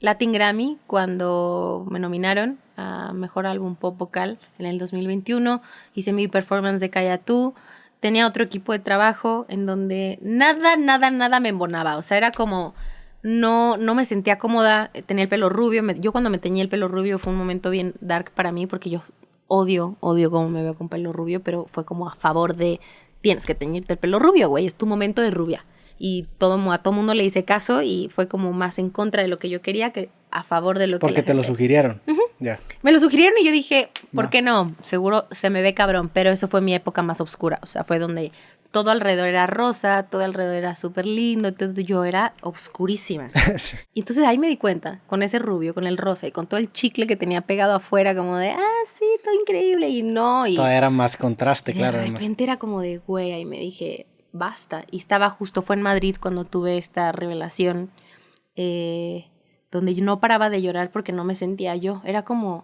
Latin Grammy cuando me nominaron a Mejor Álbum Pop Vocal en el 2021. Hice mi performance de Calla Tú. Tenía otro equipo de trabajo en donde nada me embonaba. O sea, era como, no me sentía cómoda. Tenía el pelo rubio. Yo cuando me teñí el pelo rubio fue un momento bien dark para mí porque yo odio cómo me veo con pelo rubio, pero fue como a favor de, tienes que teñirte el pelo rubio, güey, es tu momento de rubia. Y a todo mundo le hice caso y fue como más en contra de lo que yo quería que a favor de lo que la gente... Porque te lo sugirieron. Ya. Me lo sugirieron y yo dije, ¿por qué no? Seguro se me ve cabrón, pero eso fue mi época más oscura. O sea, fue donde todo alrededor era rosa, todo alrededor era súper lindo, todo, yo era oscurísima. Sí. Y entonces ahí me di cuenta, con ese rubio, con el rosa y con todo el chicle que tenía pegado afuera, como de, sí, todo increíble, y no. Y todo era más contraste, claro. De repente era como de, güey, ahí me dije, basta. Y estaba justo, fue en Madrid cuando tuve esta revelación, donde yo no paraba de llorar porque no me sentía yo. Era como,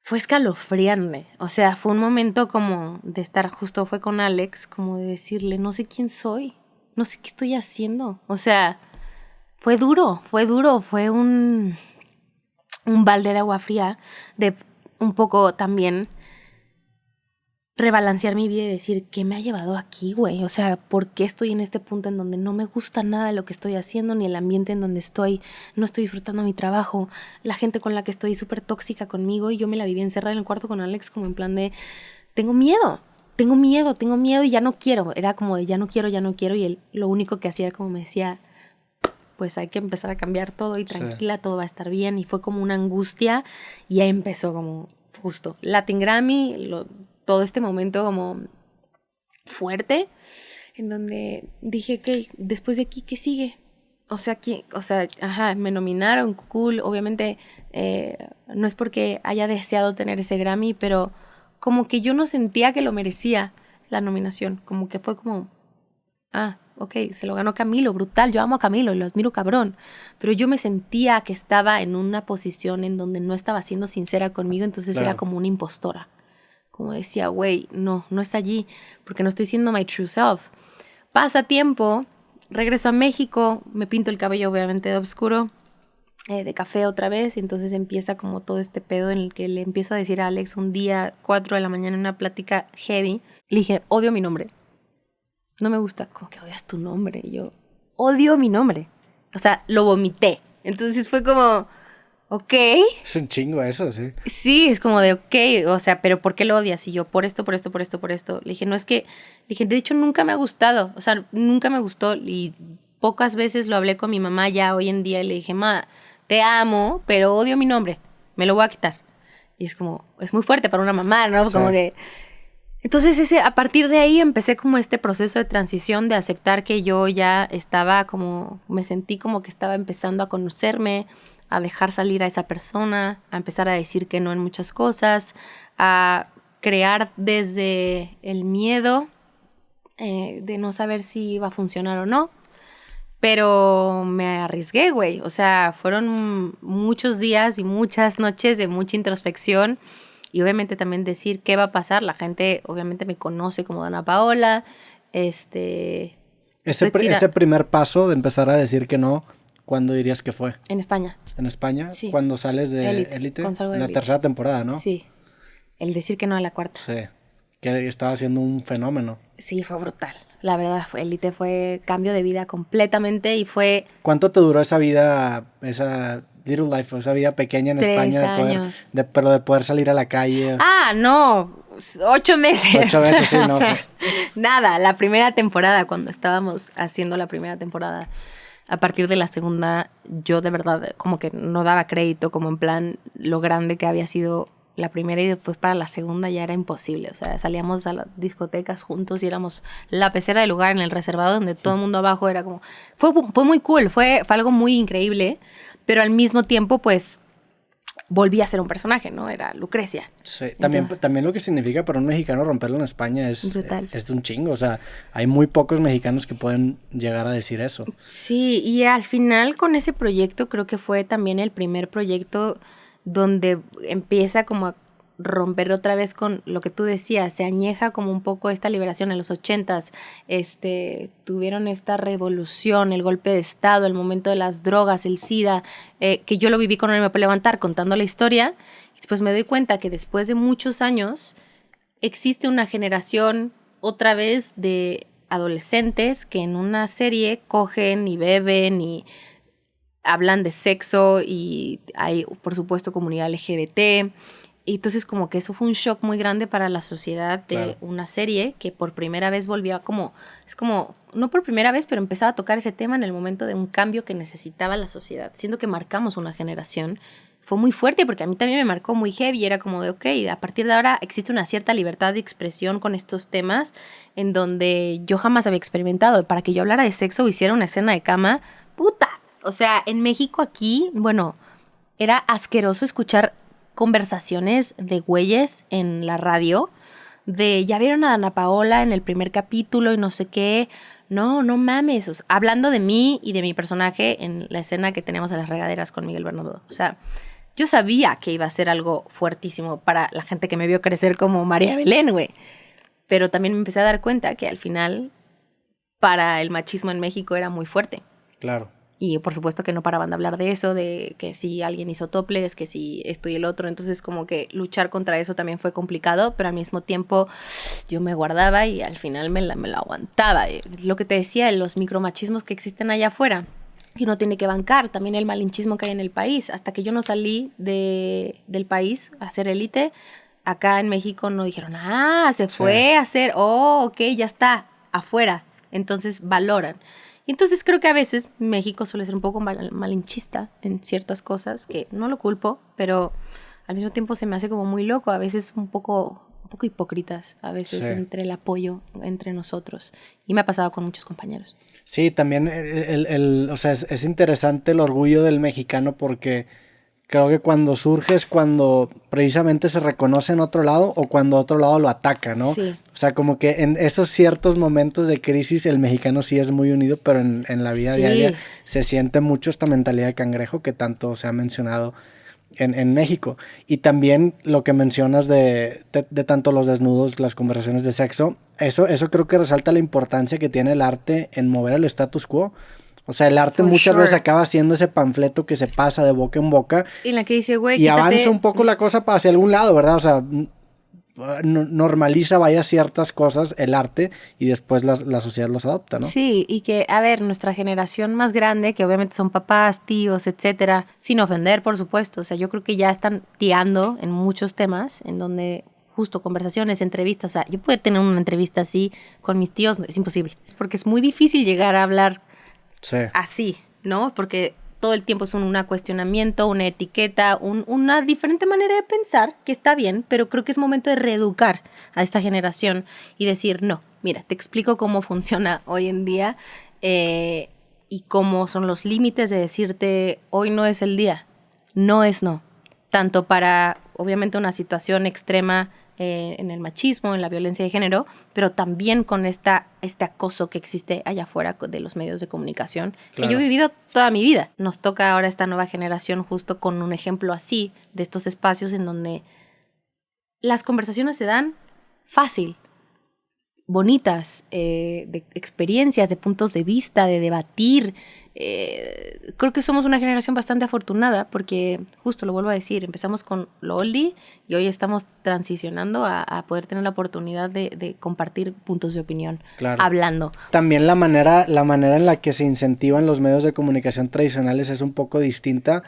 fue escalofriante. O sea, fue un momento como de estar, justo fue con Alex, como de decirle, no sé quién soy, no sé qué estoy haciendo. O sea, fue duro, fue un balde de agua fría, de un poco también rebalancear mi vida y decir, ¿qué me ha llevado aquí, güey? O sea, ¿por qué estoy en este punto en donde no me gusta nada de lo que estoy haciendo, ni el ambiente en donde estoy, no estoy disfrutando mi trabajo, la gente con la que estoy súper tóxica conmigo, y yo me la viví encerrada en el cuarto con Alex como en plan de, tengo miedo y ya no quiero. Era como de ya no quiero, y él lo único que hacía era como me decía, pues hay que empezar a cambiar todo y tranquila, sí, todo va a estar bien. Y fue como una angustia y ahí empezó como justo Latin Grammy, todo este momento como fuerte, en donde dije, ok, después de aquí, ¿qué sigue? Me nominaron, cool, obviamente no es porque haya deseado tener ese Grammy, pero como que yo no sentía que lo merecía. la nominación. Como que fue como, ok, se lo ganó Camilo, brutal, yo amo a Camilo, lo admiro cabrón. Pero yo me sentía que estaba en una posición en donde no estaba siendo sincera conmigo, entonces era como una impostora. Como decía, güey, no es allí, porque no estoy siendo my true self. Pasa tiempo, regreso a México, me pinto el cabello obviamente de oscuro, de café otra vez, y entonces empieza como todo este pedo en el que le empiezo a decir a Alex un día, 4 de la mañana, en una plática heavy, le dije, odio mi nombre. No me gusta. ¿Cómo que odias tu nombre? Y yo, odio mi nombre. O sea, lo vomité. Entonces fue como, ok. Es un chingo eso, sí. Sí, es como de, ok, o sea, pero ¿por qué lo odias? Y yo, por esto. Le dije, no es que, le dije, de hecho nunca me ha gustado. O sea, nunca me gustó y pocas veces lo hablé con mi mamá ya hoy en día y le dije, ma, te amo, pero odio mi nombre. Me lo voy a quitar. Y es como, es muy fuerte para una mamá, ¿no? Sí. Como que... Entonces a partir de ahí empecé como este proceso de transición de aceptar que yo ya estaba como, me sentí como que estaba empezando a conocerme, a dejar salir a esa persona, a empezar a decir que no en muchas cosas, a crear desde el miedo de no saber si iba a funcionar o no. Pero me arriesgué, güey. O sea, fueron muchos días y muchas noches de mucha introspección. Y obviamente también decir qué va a pasar. La gente obviamente me conoce como Dana Paola. Ese primer paso de empezar a decir que no, ¿cuándo dirías que fue? En España. ¿En España? Sí. Cuando sales de Élite. En la tercera temporada, ¿no? Sí. El decir que no a la cuarta. Sí. Que estaba haciendo un fenómeno. Sí, fue brutal. La verdad, Élite fue cambio de vida completamente y fue... ¿Cuánto te duró esa vida, esa Little Life, esa vida pequeña en 3 España? años. Pero de poder salir a la calle. No, 8 meses. 8 meses, sí, no. O sea, nada, la primera temporada, cuando estábamos haciendo la primera temporada, a partir de la segunda, yo de verdad como que no daba crédito, como en plan lo grande que había sido la primera y después para la segunda ya era imposible. O sea, salíamos a las discotecas juntos y éramos la pecera del lugar en el reservado donde todo el mundo abajo era como... Fue muy cool, fue algo muy increíble, pero al mismo tiempo pues volví a ser un personaje, ¿no? Era Lucrecia. Sí, también lo que significa para un mexicano romperlo en España es brutal. Es de un chingo. O sea, hay muy pocos mexicanos que pueden llegar a decir eso. Sí, y al final con ese proyecto creo que fue también el primer proyecto donde empieza como a romper otra vez con lo que tú decías, se añeja como un poco esta liberación en los 80s, tuvieron esta revolución, el golpe de estado, el momento de las drogas, el SIDA, que yo lo viví con No Me Puedo Levantar contando la historia, y después me doy cuenta que después de muchos años existe una generación otra vez de adolescentes que en una serie cogen y beben y hablan de sexo y hay, por supuesto, comunidad LGBT. Y entonces como que eso fue un shock muy grande para la sociedad de claro. Una serie que por primera vez volvía como... Es como, no por primera vez, pero empezaba a tocar ese tema en el momento de un cambio que necesitaba la sociedad. Siendo que marcamos una generación. Fue muy fuerte porque a mí también me marcó muy heavy. Era como de, ok, a partir de ahora existe una cierta libertad de expresión con estos temas en donde yo jamás había experimentado. Para que yo hablara de sexo o hiciera una escena de cama, ¡puta! O sea, en México aquí, bueno, era asqueroso escuchar conversaciones de güeyes en la radio de, ya vieron a Dana Paola en el primer capítulo y no sé qué. No mames. O sea, hablando de mí y de mi personaje en la escena que teníamos en las regaderas con Miguel Bernardo. O sea, yo sabía que iba a ser algo fuertísimo para la gente que me vio crecer como María Belén, güey. Pero también me empecé a dar cuenta que al final, para el machismo en México era muy fuerte. Claro. Y por supuesto que no paraban de hablar de eso, de que si alguien hizo toples, que si esto y el otro. Entonces como que luchar contra eso también fue complicado, pero al mismo tiempo yo me guardaba y al final me la aguantaba. Lo que te decía, los micromachismos que existen allá afuera, que uno tiene que bancar, también el malinchismo que hay en el país. Hasta que yo no salí del país a hacer Élite, acá en México no dijeron, se fue a hacer, ok, ya está, afuera. Entonces valoran. Entonces creo que a veces México suele ser un poco malinchista en ciertas cosas, que no lo culpo, pero al mismo tiempo se me hace como muy loco, a veces un poco hipócritas, a veces entre el apoyo entre nosotros. Y me ha pasado con muchos compañeros. Sí, también o sea, es interesante el orgullo del mexicano porque creo que cuando surge es cuando precisamente se reconoce en otro lado o cuando otro lado lo ataca, ¿no? Sí. O sea, como que en esos ciertos momentos de crisis el mexicano sí es muy unido, pero en la vida diaria se siente mucho esta mentalidad de cangrejo que tanto se ha mencionado en México. Y también lo que mencionas de tanto los desnudos, las conversaciones de sexo, eso creo que resalta la importancia que tiene el arte en mover el status quo. O sea, el arte muchas veces acaba siendo ese panfleto que se pasa de boca en boca. Y la que dice, güey, y avanza un poco la cosa hacia algún lado, ¿verdad? O sea, normaliza vaya ciertas cosas el arte y después la sociedad los adopta, ¿no? Sí, y que, a ver, nuestra generación más grande, que obviamente son papás, tíos, etcétera, sin ofender, por supuesto, o sea, yo creo que ya están tiando en muchos temas, en donde justo conversaciones, entrevistas, o sea, yo puedo tener una entrevista así con mis tíos, es imposible, porque es muy difícil llegar a hablar así, ¿no? Porque todo el tiempo es un cuestionamiento, una etiqueta, una diferente manera de pensar, que está bien, pero creo que es momento de reeducar a esta generación y decir, no, mira, te explico cómo funciona hoy en día y cómo son los límites de decirte, hoy no es el día, no es no. Tanto para, obviamente, una situación extrema en el machismo, en la violencia de género, pero también con este acoso que existe allá afuera de los medios de comunicación, que yo he vivido toda mi vida. Nos toca ahora esta nueva generación justo con un ejemplo así, de estos espacios en donde las conversaciones se dan fácil, bonitas, de experiencias, de puntos de vista, de debatir. Creo que somos una generación bastante afortunada porque, justo lo vuelvo a decir, empezamos con lo oldie y hoy estamos transicionando a poder tener la oportunidad de compartir puntos de opinión, hablando. También la manera en la que se incentivan los medios de comunicación tradicionales es un poco distinta,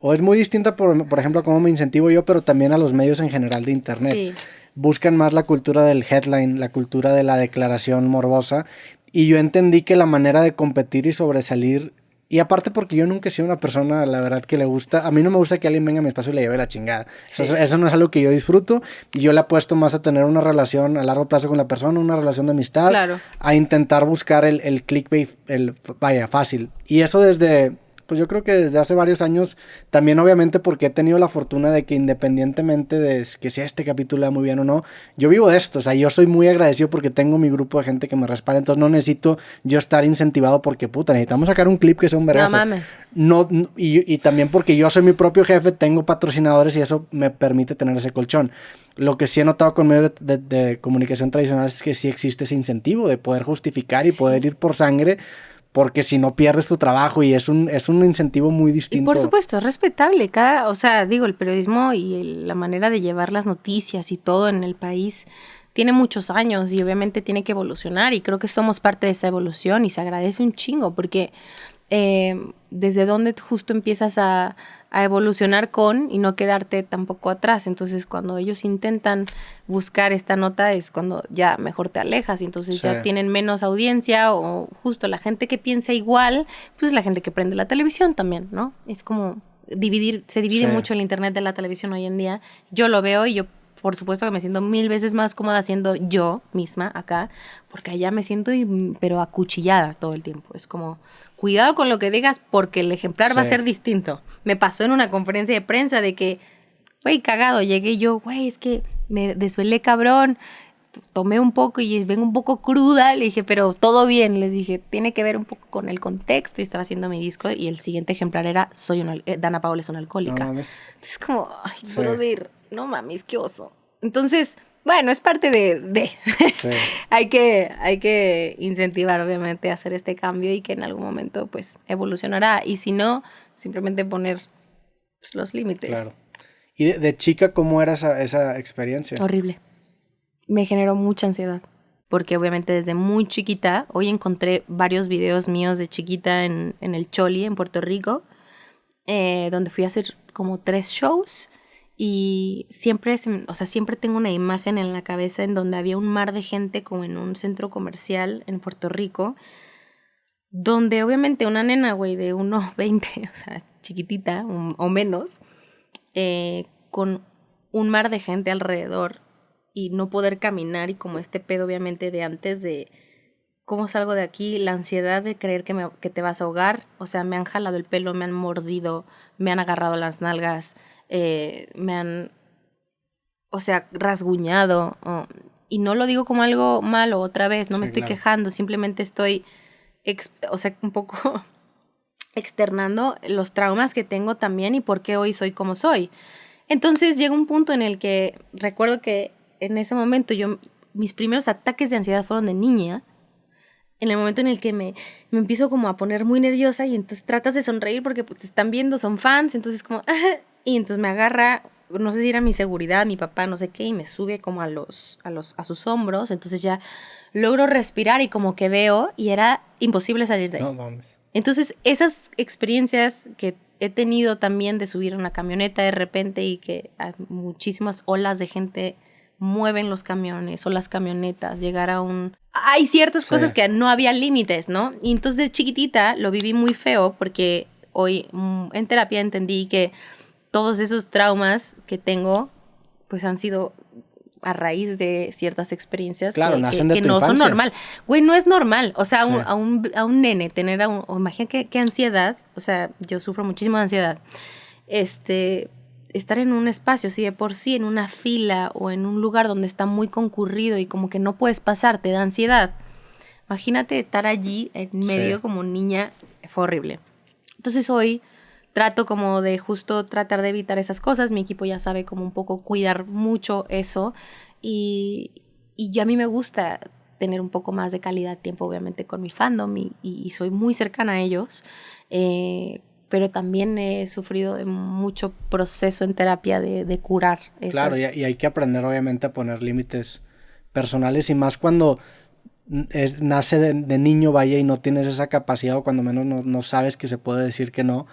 o es muy distinta, por ejemplo, a cómo me incentivo yo, pero también a los medios en general de internet. Sí. Buscan más la cultura del headline, la cultura de la declaración morbosa, y yo entendí que la manera de competir y sobresalir, y aparte porque yo nunca he sido una persona, la verdad, que le gusta, a mí no me gusta que alguien venga a mi espacio y le lleve la chingada. Sí. Eso no es algo que yo disfruto, y yo le apuesto más a tener una relación a largo plazo con la persona, una relación de amistad, a intentar buscar el clickbait, fácil. Y eso pues yo creo que desde hace varios años, también obviamente porque he tenido la fortuna de que independientemente de que si este capítulo va muy bien o no, yo vivo de esto, o sea, yo soy muy agradecido porque tengo mi grupo de gente que me respalda, entonces no necesito yo estar incentivado porque, puta, necesitamos sacar un clip que sea un vergazo. No mames. Y también porque yo soy mi propio jefe, tengo patrocinadores y eso me permite tener ese colchón. Lo que sí he notado con medios de comunicación tradicional es que sí existe ese incentivo de poder justificar y poder ir por sangre, porque si no pierdes tu trabajo y es un incentivo muy distinto. Y por supuesto, es respetable. O sea, digo, el periodismo y la manera de llevar las noticias y todo en el país tiene muchos años y obviamente tiene que evolucionar y creo que somos parte de esa evolución y se agradece un chingo porque desde donde justo empiezas a evolucionar y no quedarte tampoco atrás. Entonces, cuando ellos intentan buscar esta nota es cuando ya mejor te alejas y entonces ya tienen menos audiencia o justo la gente que piensa igual, pues la gente que prende la televisión también, ¿no? Es como se divide mucho el internet de la televisión hoy en día. Yo lo veo y yo por supuesto que me siento 1000 veces más cómoda siendo yo misma acá, porque allá me siento pero acuchillada todo el tiempo. Es como, cuidado con lo que digas porque el ejemplar va a ser distinto. Me pasó en una conferencia de prensa de que, güey, cagado, llegué yo, güey, es que me desvelé cabrón, tomé un poco y vengo un poco cruda, le dije, pero todo bien, les dije, tiene que ver un poco con el contexto y estaba haciendo mi disco y el siguiente ejemplar era Dana Paola es una alcohólica. No mames. Entonces como, ay, brother, no mames, qué oso. Entonces, bueno, es parte de sí. hay que incentivar obviamente a hacer este cambio y que en algún momento pues evolucionará y si no, simplemente poner pues, los límites. Claro. ¿Y de chica cómo era esa experiencia? Horrible. Me generó mucha ansiedad, porque obviamente desde muy chiquita, hoy encontré varios videos míos de chiquita en el Choli, en Puerto Rico, donde fui a hacer como 3 shows y siempre tengo una imagen en la cabeza en donde había un mar de gente como en un centro comercial en Puerto Rico, donde obviamente una nena, güey, de 1.20, o sea, chiquitita o menos, con un mar de gente alrededor, y no poder caminar y como este pedo obviamente de antes de ¿cómo salgo de aquí? La ansiedad de creer que te vas a ahogar. O sea, me han jalado el pelo, me han mordido, me han agarrado las nalgas, me han, o sea, rasguñado. Y no lo digo como algo malo otra vez, no me estoy quejando, simplemente estoy, o sea, un poco externando los traumas que tengo también y por qué hoy soy como soy. Entonces llega un punto en el que recuerdo que en ese momento mis primeros ataques de ansiedad fueron de niña, en el momento en el que me empiezo como a poner muy nerviosa y entonces tratas de sonreír porque te están viendo, son fans, entonces como, y entonces me agarra, no sé si era mi seguridad, mi papá, no sé qué, y me sube como a sus hombros, entonces ya logro respirar y como que veo y era imposible salir de ahí. No mames. Entonces esas experiencias que he tenido también de subir una camioneta de repente y que muchísimas olas de gente mueven los camiones o las camionetas, llegar a hay ciertas cosas que no había límites, ¿no? Y entonces de chiquitita lo viví muy feo porque hoy en terapia entendí que todos esos traumas que tengo pues han sido a raíz de ciertas experiencias que no son normal. Güey, no es normal. O sea, a un nene tener imagina qué ansiedad. O sea, yo sufro muchísima ansiedad. Estar en un espacio, si de por sí en una fila o en un lugar donde está muy concurrido y como que no puedes pasar, te da ansiedad. Imagínate estar allí en medio como niña, fue horrible. Entonces hoy trato como de justo tratar de evitar esas cosas. Mi equipo ya sabe como un poco cuidar mucho eso y a mí me gusta tener un poco más de calidad de tiempo obviamente con mi fandom y soy muy cercana a ellos. Pero también he sufrido de mucho proceso en terapia de curar esas. Claro, y hay que aprender obviamente a poner límites personales y más cuando nace de niño, vaya, y no tienes esa capacidad o cuando menos no sabes que se puede decir que no,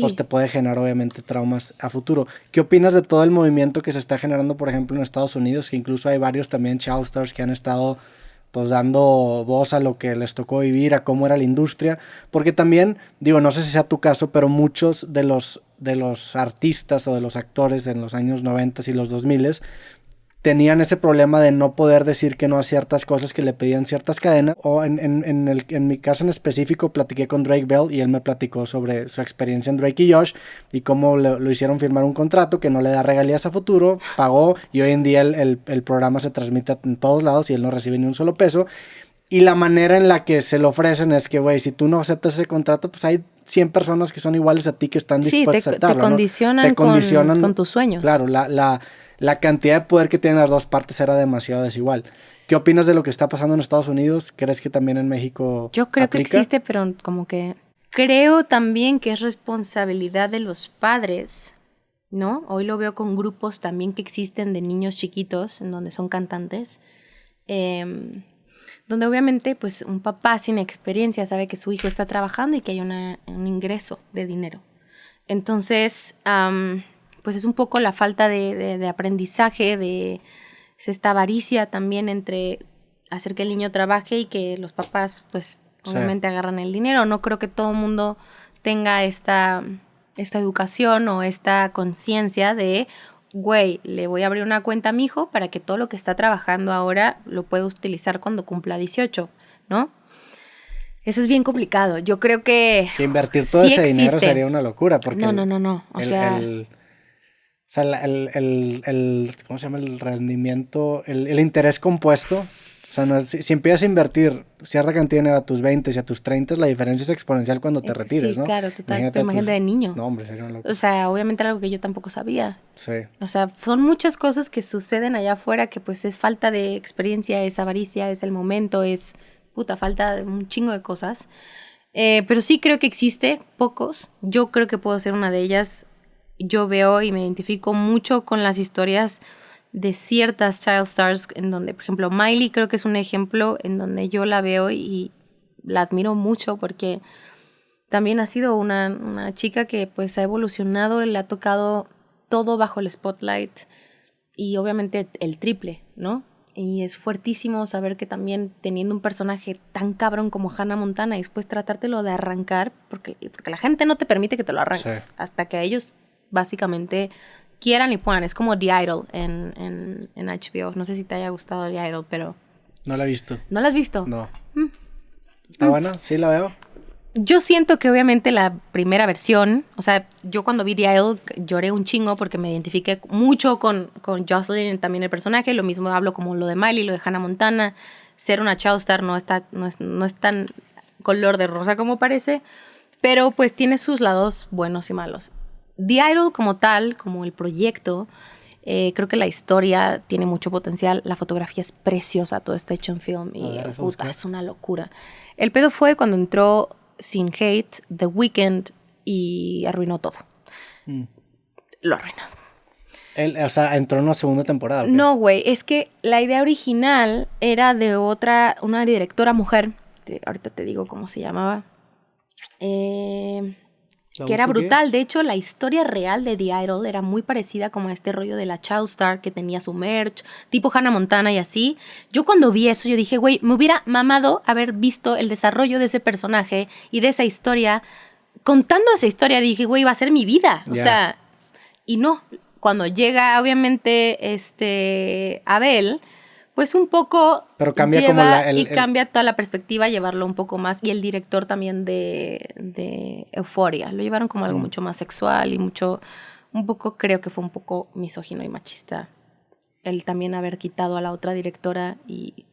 pues te puede generar obviamente traumas a futuro. ¿Qué opinas de todo el movimiento que se está generando, por ejemplo, en Estados Unidos? Que incluso hay varios también child stars que han estado pues dando voz a lo que les tocó vivir, a cómo era la industria, porque también, digo, no sé si sea tu caso, pero muchos de los artistas o de los actores en los años 90 y los 2000 tenían ese problema de no poder decir que no a ciertas cosas que le pedían ciertas cadenas. O en mi caso en específico platiqué con Drake Bell y él me platicó sobre su experiencia en Drake y Josh y cómo lo hicieron firmar un contrato que no le da regalías a futuro, pagó y hoy en día el programa se transmite en todos lados y él no recibe ni un solo peso. Y la manera en la que se lo ofrecen es que, güey, si tú no aceptas ese contrato, pues hay 100 personas que son iguales a ti que están dispuestas a aceptarlo, te condicionan, ¿no? Te condicionan con tus sueños. Claro, la cantidad de poder que tienen las dos partes era demasiado desigual. ¿Qué opinas de lo que está pasando en Estados Unidos? ¿Crees que también en México Yo creo aplica? que existe, pero como que creo también que es responsabilidad de los padres, ¿no? Hoy lo veo con grupos también que existen de niños chiquitos, en donde son cantantes, donde obviamente pues un papá sin experiencia sabe que su hijo está trabajando y que hay un ingreso de dinero. Entonces, pues es un poco la falta de aprendizaje, es esta avaricia también entre hacer que el niño trabaje y que los papás pues obviamente agarran el dinero. No creo que todo el mundo tenga esta educación o esta conciencia de, güey, le voy a abrir una cuenta a mi hijo para que todo lo que está trabajando ahora lo pueda utilizar cuando cumpla 18, ¿no? Eso es bien complicado. Yo creo que invertir todo ese dinero sería una locura. Porque no. ¿Cómo se llama? El rendimiento, el interés compuesto. O sea, si empiezas a invertir cierta cantidad a tus 20 y a tus 30, la diferencia es exponencial cuando te retires, ¿no? Sí, claro, total. Pero imagínate de niño. No, hombre, sería una locura. O sea, obviamente algo que yo tampoco sabía. Sí. O sea, son muchas cosas que suceden allá afuera que pues es falta de experiencia, es avaricia, es el momento, es falta de un chingo de cosas. Pero sí creo que existe, pocos. Yo creo que puedo ser una de ellas. Yo veo y me identifico mucho con las historias de ciertas child stars en donde, por ejemplo, Miley creo que es un ejemplo en donde yo la veo y la admiro mucho porque también ha sido una chica que pues ha evolucionado, le ha tocado todo bajo el spotlight y obviamente el triple, ¿no? Y es fuertísimo saber que también teniendo un personaje tan cabrón como Hannah Montana y después tratártelo de arrancar, porque la gente no te permite que te lo arranques, hasta que ellos básicamente quieran y puedan. Es como The Idol en HBO. No sé si te haya gustado The Idol, pero... No la he visto. ¿No la has visto? No. ¿Está buena? Sí, la veo. Yo siento que obviamente la primera versión, o sea, yo cuando vi The Idol lloré un chingo porque me identifiqué mucho con Jocelyn, también el personaje. Lo mismo hablo como lo de Miley, lo de Hannah Montana. Ser una chowstar no es tan color de rosa como parece, pero pues tiene sus lados buenos y malos. The Idol como tal, como el proyecto, creo que la historia tiene mucho potencial. La fotografía es preciosa, todo está hecho en film y puta, es una locura. El pedo fue cuando entró Sin Hate, The Weeknd, y arruinó todo. Lo arruinó. O sea, entró en una segunda temporada. ¿Okay? No, güey, es que la idea original era de una directora mujer, ahorita te digo cómo se llamaba, que era brutal. De hecho, la historia real de The Idol era muy parecida como a este rollo de la Chowstar que tenía su merch, tipo Hannah Montana y así. Yo cuando vi eso, yo dije, güey, me hubiera mamado haber visto el desarrollo de ese personaje y de esa historia. Contando esa historia, dije, güey, va a ser mi vida. O sea, y no. Cuando llega, obviamente, Abel, pues un poco pero cambia como cambia toda la perspectiva, llevarlo un poco más. Y el director también de Euphoria, lo llevaron como algo mucho más sexual y un poco, creo que fue un poco misógino y machista. El también haber quitado a la otra directora y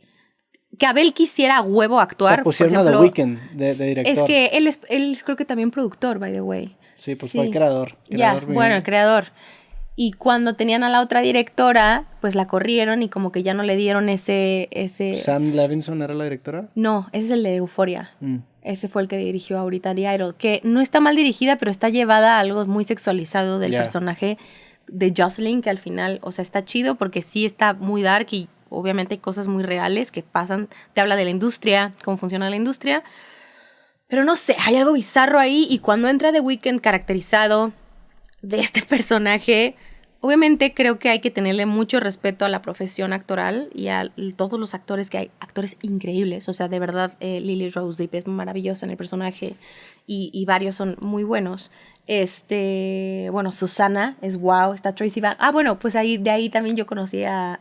que Abel quisiera a huevo actuar. O sea, pusieron a The Weeknd de director. Es que él es creo que también productor, by the way. Sí, pues fue el creador. Bueno, el creador. Y cuando tenían a la otra directora, pues la corrieron y como que ya no le dieron ese... ¿Sam Levinson era la directora? No, ese es el de Euphoria. Ese fue el que dirigió ahorita The Idol. Que no está mal dirigida, pero está llevada a algo muy sexualizado del personaje de Jocelyn, que al final, o sea, está chido porque sí está muy dark y obviamente hay cosas muy reales que pasan. Te habla de la industria, cómo funciona la industria. Pero no sé, hay algo bizarro ahí. Y cuando entra The Weeknd caracterizado de este personaje, obviamente creo que hay que tenerle mucho respeto a la profesión actoral y a todos los actores, que hay actores increíbles. O sea, de verdad, Lily Rose Depp es maravillosa en el personaje y varios son muy buenos. Bueno, Susana es wow, está Troye Sivan. Bueno, pues de ahí también yo conocí a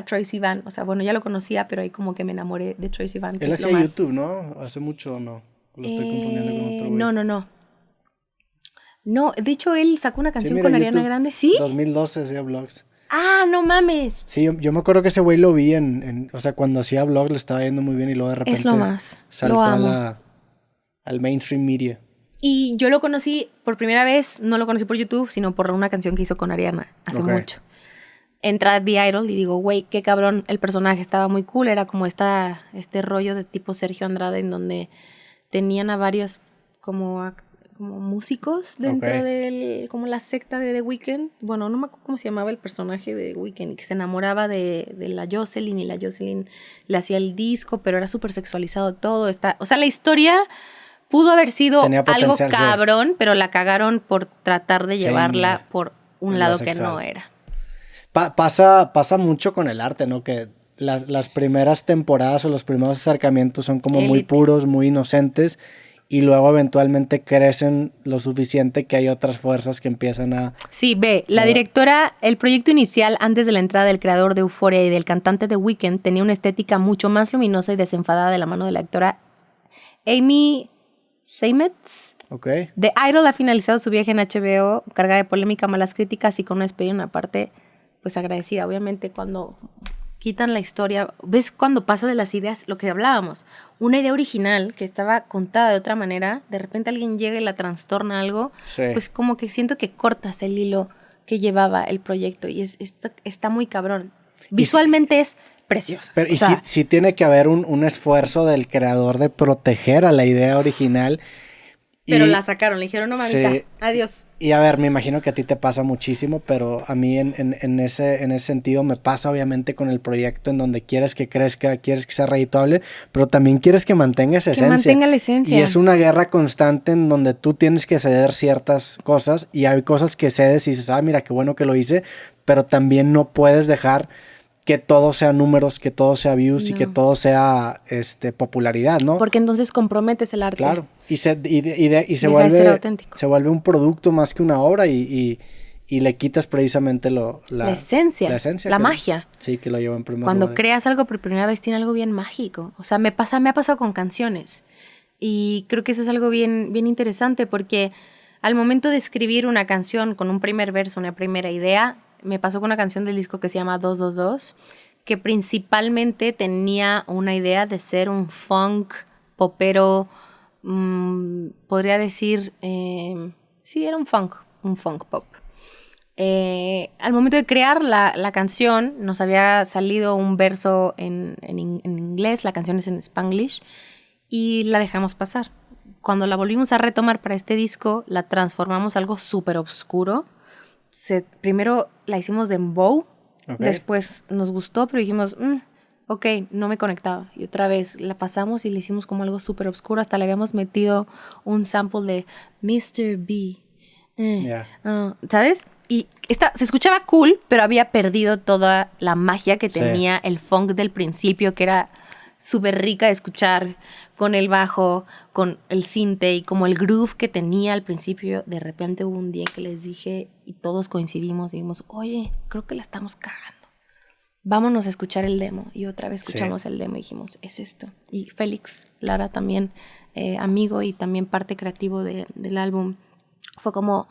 Troye Sivan. O sea, bueno, ya lo conocía, pero ahí como que me enamoré de Troye Sivan. Él hacía YouTube, ¿no? Hace mucho, ¿no? Lo estoy confundiendo con otro güey. No, de hecho él sacó una canción con Ariana Grande, ¿sí? 2012 hacía vlogs. ¡Ah, no mames! Sí, yo me acuerdo que ese güey lo vi o sea, cuando hacía vlogs le estaba yendo muy bien y luego de repente... Es lo más, saltó al mainstream media. Y yo lo conocí por primera vez, no lo conocí por YouTube, sino por una canción que hizo con Ariana hace mucho. Entra The Idol y digo, güey, qué cabrón, el personaje estaba muy cool, era como este rollo de tipo Sergio Andrade en donde tenían a varios como músicos dentro como la secta de The Weeknd. Bueno, no me acuerdo cómo se llamaba el personaje de The Weeknd, y que se enamoraba de la Jocelyn, y la Jocelyn le hacía el disco, pero era súper sexualizado todo. O sea, la historia pudo haber sido algo cabrón, pero la cagaron por tratar de llevarla por un lado que no era. Pasa mucho con el arte, ¿no? Que las primeras temporadas o los primeros acercamientos son como muy puros, muy inocentes, y luego eventualmente crecen lo suficiente que hay otras fuerzas que empiezan a... Sí, la directora, el proyecto inicial antes de la entrada del creador de Euphoria y del cantante de Weeknd tenía una estética mucho más luminosa y desenfadada de la mano de la actora Amy Seimetz. The Idol ha finalizado su viaje en HBO, cargada de polémica, malas críticas y con una despedida en una parte pues agradecida. Obviamente cuando quitan la historia, ¿ves cuando pasa de las ideas? Lo que hablábamos, una idea original que estaba contada de otra manera, de repente alguien llega y la trastorna algo, pues como que siento que cortas el hilo que llevaba el proyecto y está muy cabrón. Visualmente es precioso. Pero sí tiene que haber un esfuerzo del creador de proteger a la idea original. Pero la sacaron, le dijeron, no, mamita, adiós. Y a ver, me imagino que a ti te pasa muchísimo, pero a mí en ese sentido me pasa obviamente con el proyecto, en donde quieres que crezca, quieres que sea redituable, pero también quieres que mantenga esa esencia. Que mantenga la esencia. Y es una guerra constante en donde tú tienes que ceder ciertas cosas, y hay cosas que cedes y dices, mira, qué bueno que lo hice, pero también no puedes dejar que todo sea números, que todo sea views y que todo sea popularidad, ¿no? Porque entonces comprometes el arte. Claro, y se vuelve un producto más que una obra, y y le quitas precisamente la esencia, la magia. Sí, que lo lleva en primer Cuando lugar. creas algo por primera vez tiene algo bien mágico. O sea, me ha pasado con canciones. Y creo que eso es algo bien, bien interesante porque al momento de escribir una canción con un primer verso, una primera idea, me pasó con una canción del disco que se llama 222, que principalmente tenía una idea de ser un funk popero, podría decir, sí, era un funk pop. Al momento de crear la canción, nos había salido un verso en inglés, la canción es en Spanglish, y la dejamos pasar. Cuando la volvimos a retomar para este disco, la transformamos a algo súper oscuro. Primero la hicimos dembow, después nos gustó, pero dijimos, ok, no me conectaba. Y otra vez la pasamos y le hicimos como algo súper oscuro, hasta le habíamos metido un sample de Mr. B. ¿Sabes? Y se escuchaba cool, pero había perdido toda la magia que tenía el funk del principio, que era súper rica de escuchar, con el bajo, con el sinte y como el groove que tenía al principio. De repente hubo un día que les dije, y todos coincidimos, y dijimos, oye, creo que la estamos cagando. Vámonos a escuchar el demo. Y otra vez escuchamos el demo y dijimos, es esto. Y Félix Lara también, amigo y también parte creativo del álbum, fue como,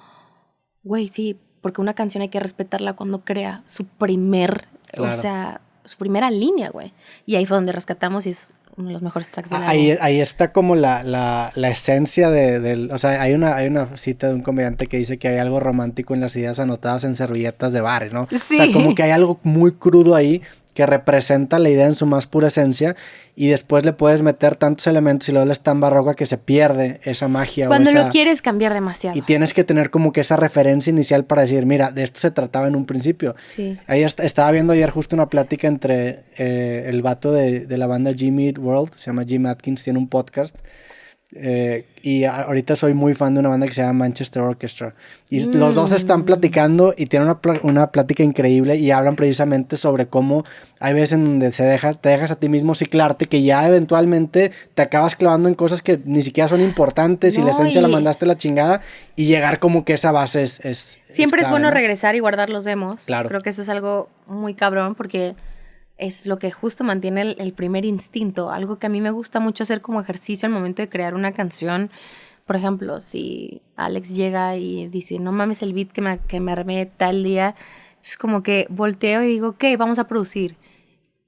güey, sí, porque una canción hay que respetarla cuando crea su o sea, su primera línea, güey. Y ahí fue donde rescatamos y es uno de los mejores tracks del álbum. Ahí está como la esencia del... O sea, hay una cita de un comediante que dice que hay algo romántico en las ideas anotadas en servilletas de bares, ¿no? Sí. O sea, como que hay algo muy crudo ahí que representa la idea en su más pura esencia y después le puedes meter tantos elementos y luego es tan barroca que se pierde esa magia. Cuando lo quieres cambiar demasiado. Y tienes que tener como que esa referencia inicial para decir, mira, de esto se trataba en un principio. Sí. Ahí estaba viendo ayer justo una plática entre el vato de la banda Jimmy Eat World, se llama Jim Atkins, tiene un podcast. Y ahorita soy muy fan de una banda que se llama Manchester Orchestra y los dos están platicando y tienen una plática increíble y hablan precisamente sobre cómo hay veces en donde te dejas a ti mismo ciclarte, que ya eventualmente te acabas clavando en cosas que ni siquiera son importantes y la esencia la mandaste a la chingada y llegar como que esa base es siempre es clave, bueno, ¿no? regresar y guardar los demos. Claro. Creo que eso es algo muy cabrón porque es lo que justo mantiene el primer instinto. Algo que a mí me gusta mucho hacer como ejercicio al momento de crear una canción. Por ejemplo, si Alex llega y dice, no mames el beat que me armé tal día, es como que volteo y digo, ok, vamos a producir.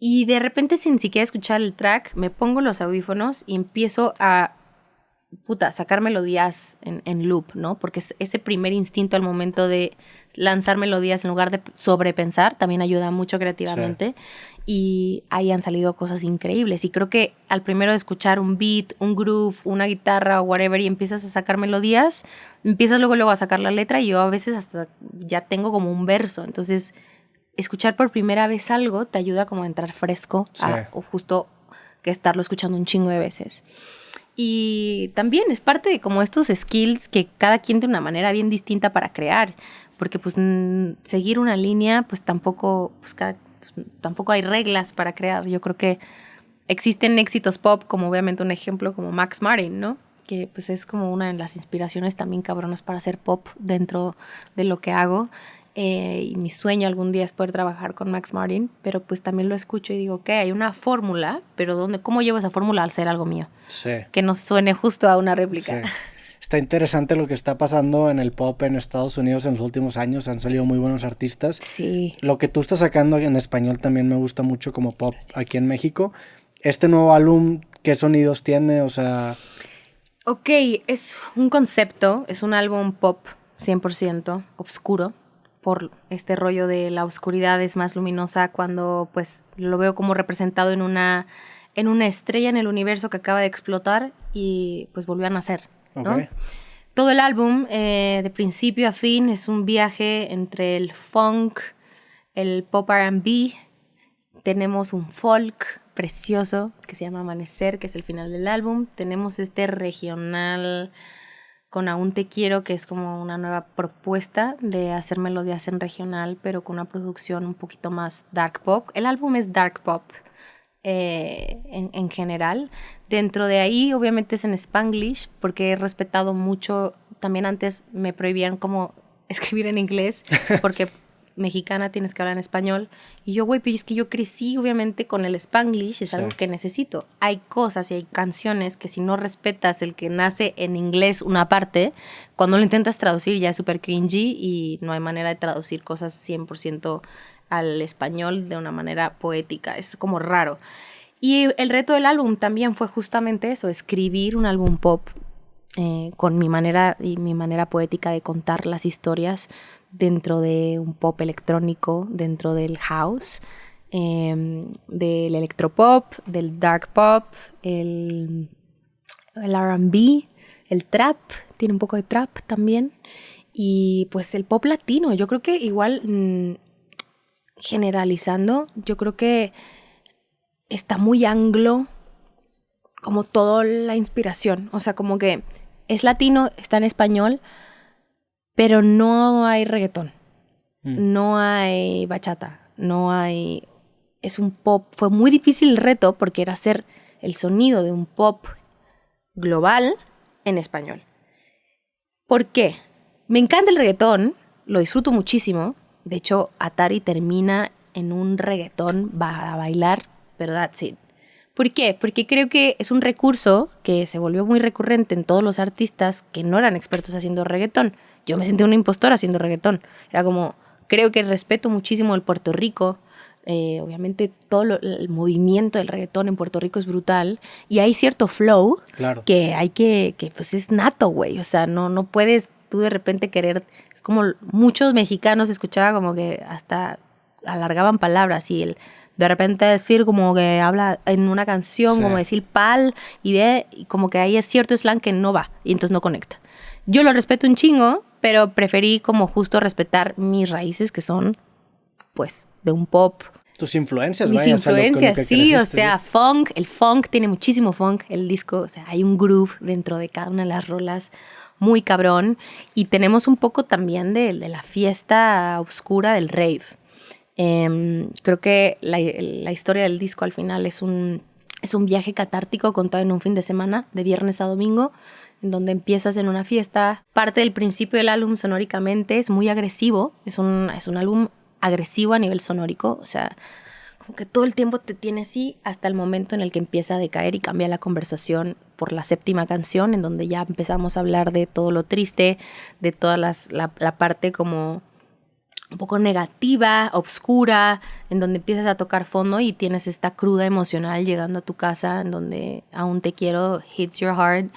Y de repente, sin siquiera escuchar el track, me pongo los audífonos y empiezo a sacar melodías en loop, ¿no? Porque ese primer instinto al momento de lanzar melodías en lugar de sobrepensar también ayuda mucho creativamente. Sí. Y ahí han salido cosas increíbles. Y creo que al primero de escuchar un beat, un groove, una guitarra o whatever y empiezas a sacar melodías, empiezas luego a sacar la letra y yo a veces hasta ya tengo como un verso. Entonces, escuchar por primera vez algo te ayuda como a entrar fresco o justo que estarlo escuchando un chingo de veces. Y también es parte de como estos skills que cada quien tiene una manera bien distinta para crear, porque pues seguir una línea pues tampoco tampoco hay reglas para crear. Yo creo que existen éxitos pop, como obviamente un ejemplo como Max Martin, ¿no? Que pues es como una de las inspiraciones también cabronas para hacer pop dentro de lo que hago. Y mi sueño algún día es poder trabajar con Max Martin, pero pues también lo escucho y digo, ok, hay una fórmula, pero ¿cómo llevo esa fórmula al ser algo mío? Sí. Que no suene justo a una réplica. Sí. Está interesante lo que está pasando en el pop en Estados Unidos en los últimos años, han salido muy buenos artistas. Sí. Lo que tú estás sacando en español también me gusta mucho como pop. Gracias. Aquí en México. Este nuevo álbum, ¿qué sonidos tiene? O sea... Ok, es un concepto, es un álbum pop 100% oscuro. Por este rollo de la oscuridad es más luminosa cuando pues lo veo como representado en una estrella en el universo que acaba de explotar y pues volvió a nacer, ¿no? Okay. Todo el álbum de principio a fin es un viaje entre el funk, el pop R&B, tenemos un folk precioso que se llama Amanecer, que es el final del álbum, tenemos este regional con Aún Te Quiero, que es como una nueva propuesta de hacer melodías en regional, pero con una producción un poquito más dark pop. El álbum es dark pop en general. Dentro de ahí, obviamente, es en Spanglish, porque he respetado mucho. También antes me prohibían como escribir en inglés porque mexicana tienes que hablar en español. Y yo, güey, pero es que yo crecí obviamente con el Spanglish, es algo que necesito. Hay cosas y hay canciones que si no respetas el que nace en inglés una parte, cuando lo intentas traducir ya es súper cringy y no hay manera de traducir cosas 100% al español de una manera poética. Es como raro. Y el reto del álbum también fue justamente eso, escribir un álbum pop con mi manera y mi manera poética de contar las historias dentro de un pop electrónico, dentro del house, del electropop, del dark pop, el R&B, el trap, tiene un poco de trap también, y pues el pop latino. Yo creo que igual, generalizando, yo creo que está muy anglo como toda la inspiración, o sea, como que es latino, está en español, pero no hay reggaetón, no hay bachata, no hay... Es un pop, fue muy difícil el reto porque era hacer el sonido de un pop global en español. ¿Por qué? Me encanta el reggaetón, lo disfruto muchísimo, de hecho Atari termina en un reggaetón a bailar, pero that's it. ¿Por qué? Porque creo que es un recurso que se volvió muy recurrente en todos los artistas que no eran expertos haciendo reggaetón. Yo me sentí una impostora haciendo reggaetón. Era como, creo que respeto muchísimo el Puerto Rico. Obviamente todo el movimiento del reggaetón en Puerto Rico es brutal. Y hay cierto flow que hay que pues es nato, güey. O sea, no puedes tú de repente querer... Como muchos mexicanos escuchaba como que hasta alargaban palabras y de repente decir como que habla en una canción, como decir pal, y como que ahí es cierto slang que no va, y entonces no conecta. Yo lo respeto un chingo, pero preferí como justo respetar mis raíces, que son, pues, de un pop. Tus influencias, Mis influencias, sí, o sea, funk, el funk tiene muchísimo funk, el disco, o sea, hay un groove dentro de cada una de las rolas muy cabrón, y tenemos un poco también de la fiesta oscura del rave. Creo que la historia del disco al final es un viaje catártico contado en un fin de semana, de viernes a domingo, en donde empiezas en una fiesta. Parte del principio del álbum sonóricamente es muy agresivo, es un álbum agresivo a nivel sonórico, o sea, como que todo el tiempo te tiene así hasta el momento en el que empieza a decaer y cambia la conversación por la séptima canción, en donde ya empezamos a hablar de todo lo triste, de toda la parte como un poco negativa, obscura, en donde empiezas a tocar fondo y tienes esta cruda emocional llegando a tu casa, en donde aún te quiero, hits your heart,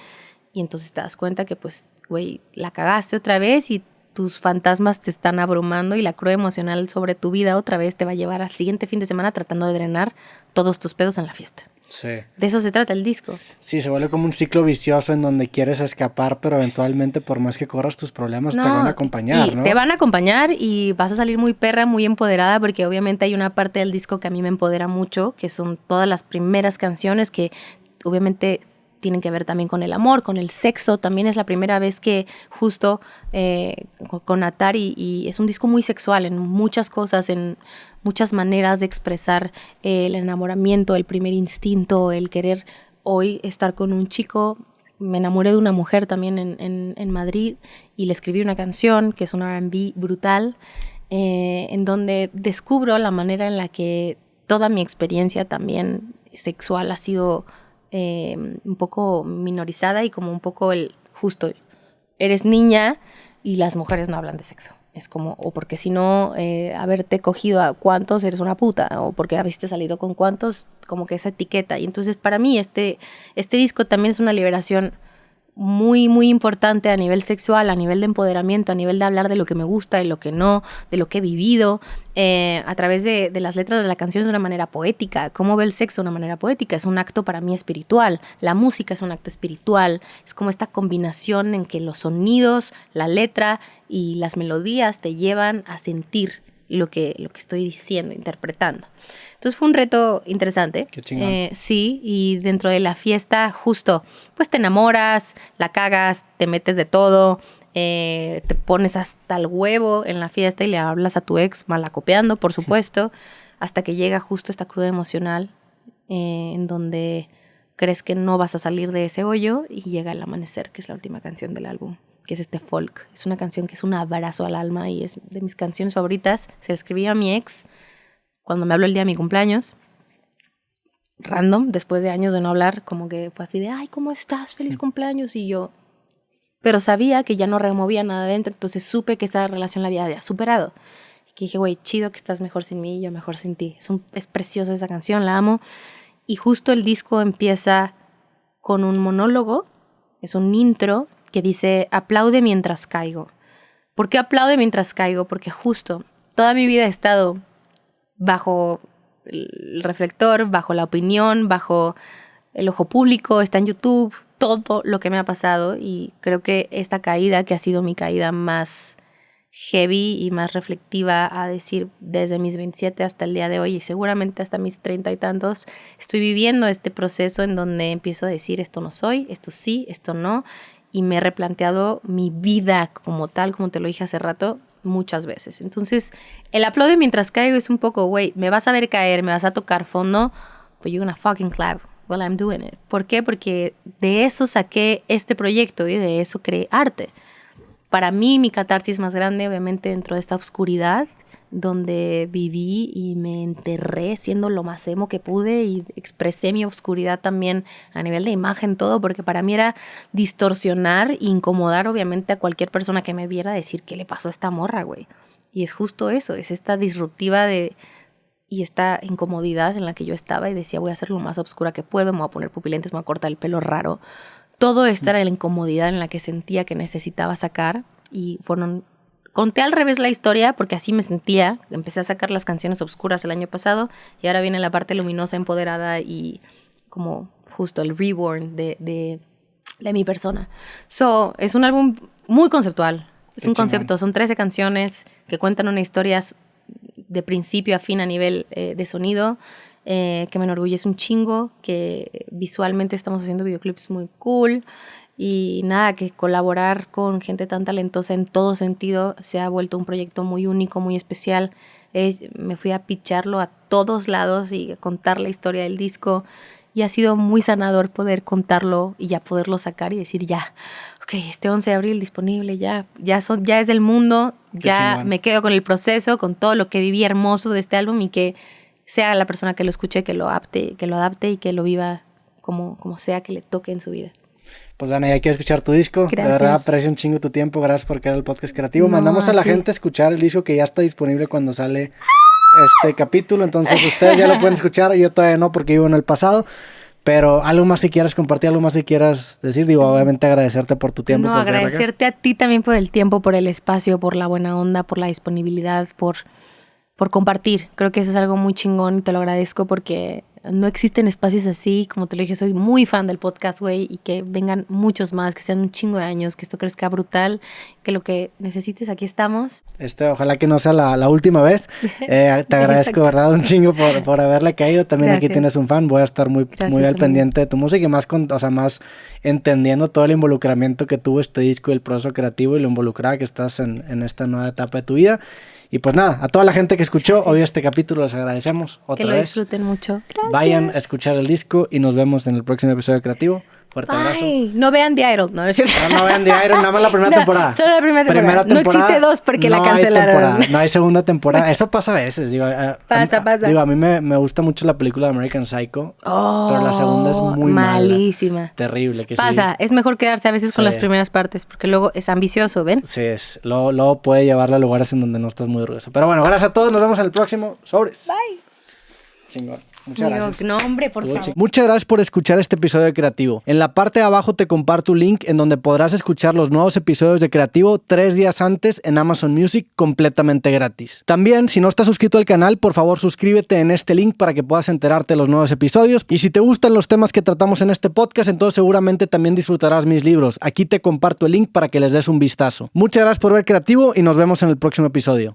y entonces te das cuenta que pues, güey, la cagaste otra vez y tus fantasmas te están abrumando y la cruda emocional sobre tu vida otra vez te va a llevar al siguiente fin de semana tratando de drenar todos tus pedos en la fiesta. Sí. De eso se trata el disco. Sí, se vuelve como un ciclo vicioso en donde quieres escapar, pero eventualmente por más que corras tus problemas te van a acompañar, ¿no? Te van a acompañar y vas a salir muy perra, muy empoderada, porque obviamente hay una parte del disco que a mí me empodera mucho, que son todas las primeras canciones que obviamente tienen que ver también con el amor, con el sexo. También es la primera vez que justo con Atari, y es un disco muy sexual en muchas cosas, en muchas maneras de expresar el enamoramiento, el primer instinto, el querer hoy estar con un chico. Me enamoré de una mujer también en Madrid y le escribí una canción que es un R&B brutal, en donde descubro la manera en la que toda mi experiencia también sexual ha sido un poco minorizada y como un poco justo, eres niña y las mujeres no hablan de sexo. Es como, o porque si no, haberte cogido a cuántos eres una puta, o porque habiste salido con cuántos, como que esa etiqueta. Y entonces para mí este disco también es una liberación muy, muy importante a nivel sexual, a nivel de empoderamiento, a nivel de hablar de lo que me gusta, de lo que no, de lo que he vivido, a través de las letras de la canción de una manera poética. ¿Cómo veo el sexo de una manera poética? Es un acto para mí espiritual. La música es un acto espiritual. Es como esta combinación en que los sonidos, la letra y las melodías te llevan a sentir lo que estoy diciendo, interpretando. Entonces fue un reto interesante. Qué chingón. Sí, y dentro de la fiesta justo, pues te enamoras, la cagas, te metes de todo, te pones hasta el huevo en la fiesta y le hablas a tu ex malacopeando, por supuesto, hasta que llega justo esta cruda emocional en donde crees que no vas a salir de ese hoyo y llega el amanecer, que es la última canción del álbum. que es este folk. Es una canción que es un abrazo al alma y es de mis canciones favoritas. Se la escribí a mi ex cuando me habló el día de mi cumpleaños. Random, después de años de no hablar, como que fue así de, ay, ¿cómo estás? Feliz cumpleaños. Y yo, pero sabía que ya no removía nada dentro, entonces supe que esa relación la había ya superado. Y que dije, güey, chido que estás mejor sin mí y yo mejor sin ti. Es preciosa esa canción, la amo. Y justo el disco empieza con un monólogo, es un intro que dice, aplaude mientras caigo. ¿Por qué aplaude mientras caigo? Porque justo toda mi vida he estado bajo el reflector, bajo la opinión, bajo el ojo público, está en YouTube, todo lo que me ha pasado, y creo que esta caída, que ha sido mi caída más heavy y más reflectiva, a decir, desde mis 27 hasta el día de hoy y seguramente hasta mis 30 y tantos, estoy viviendo este proceso en donde empiezo a decir, esto no soy, esto sí, esto no, y me he replanteado mi vida como tal, como te lo dije hace rato, muchas veces. Entonces, el aplaude mientras caigo es un poco, güey, me vas a ver caer, me vas a tocar fondo, but you're gonna fucking clap while I'm doing it. ¿Por qué? Porque de eso saqué este proyecto y de eso creé arte. Para mí, mi catarsis más grande, obviamente, dentro de esta oscuridad, donde viví y me enterré siendo lo más emo que pude y expresé mi oscuridad también a nivel de imagen, todo, porque para mí era distorsionar e incomodar, obviamente, a cualquier persona que me viera decir, ¿qué le pasó a esta morra, güey? Y es justo eso, es esta disruptiva y esta incomodidad en la que yo estaba y decía, voy a ser lo más oscura que puedo, me voy a poner pupilentes, me voy a cortar el pelo raro. Todo esto era la incomodidad en la que sentía que necesitaba sacar y conté al revés la historia porque así me sentía. Empecé a sacar las canciones oscuras el año pasado y ahora viene la parte luminosa, empoderada y como justo el reborn de mi persona. Es un álbum muy conceptual. Es un concepto, son 13 canciones que cuentan una historia de principio a fin a nivel de sonido. Que me enorgullece un chingo, que visualmente estamos haciendo videoclips muy cool y nada, que colaborar con gente tan talentosa en todo sentido se ha vuelto un proyecto muy único, muy especial. Me fui a pitcharlo a todos lados y a contar la historia del disco y ha sido muy sanador poder contarlo y ya poderlo sacar y decir ya, ok, este 11 de abril disponible, ya es del mundo, ya me quedo con el proceso, con todo lo que viví hermoso de este álbum y que sea la persona que lo escuche, que lo adapte y que lo viva como sea que le toque en su vida. Pues Dana, ya quiero escuchar tu disco. Gracias. De verdad aprecio un chingo tu tiempo. Gracias por crear el podcast creativo. Mandamos a la gente a escuchar el disco que ya está disponible cuando sale este capítulo. Entonces ustedes ya lo pueden escuchar. Yo todavía no porque vivo en el pasado. Pero algo más si quieras compartir, algo más si quieras decir. Digo, obviamente agradecerte por tu tiempo. No, agradecerte a ti también por el tiempo, por el espacio, por la buena onda, por la disponibilidad, por compartir. Creo que eso es algo muy chingón y te lo agradezco porque no existen espacios así. Como te lo dije, soy muy fan del podcast, güey, y que vengan muchos más, que sean un chingo de años, que esto crezca brutal, que lo que necesites, aquí estamos. Ojalá que no sea la última vez. Te agradezco, ¿verdad? Un chingo por haberle caído. También Gracias. Aquí tienes un fan. Voy a estar muy al pendiente de tu música y más más entendiendo todo el involucramiento que tuvo este disco y el proceso creativo y lo involucrada que estás en esta nueva etapa de tu vida. Y pues nada, a toda la gente que escuchó hoy este capítulo les agradecemos otra vez. Que lo disfruten mucho. Gracias. Vayan a escuchar el disco y nos vemos en el próximo episodio creativo. Fuerte abrazo. No vean The Idol, no es cierto. No vean The Idol, nada más la primera temporada. Solo la primera temporada. No existe dos porque la cancelaron. No hay segunda temporada. Eso pasa a veces. Digo, pasa. Digo, a mí me gusta mucho la película de American Psycho, pero la segunda es muy malísima. Mala. Terrible. Que pasa, es mejor quedarse a veces con las primeras partes porque luego es ambicioso, ¿ven? Sí, luego puede llevarla a lugares en donde no estás muy orgulloso. Pero bueno, gracias a todos. Nos vemos en el próximo. Sobres. Bye. Chingón. Muchas gracias. No, hombre, por favor. Muchas gracias por escuchar este episodio de Creativo. En la parte de abajo te comparto un link en donde podrás escuchar los nuevos episodios de Creativo 3 días antes en Amazon Music completamente gratis. También, si no estás suscrito al canal, por favor suscríbete en este link para que puedas enterarte de los nuevos episodios. Y si te gustan los temas que tratamos en este podcast, entonces seguramente también disfrutarás mis libros. Aquí te comparto el link para que les des un vistazo. Muchas gracias por ver Creativo y nos vemos en el próximo episodio.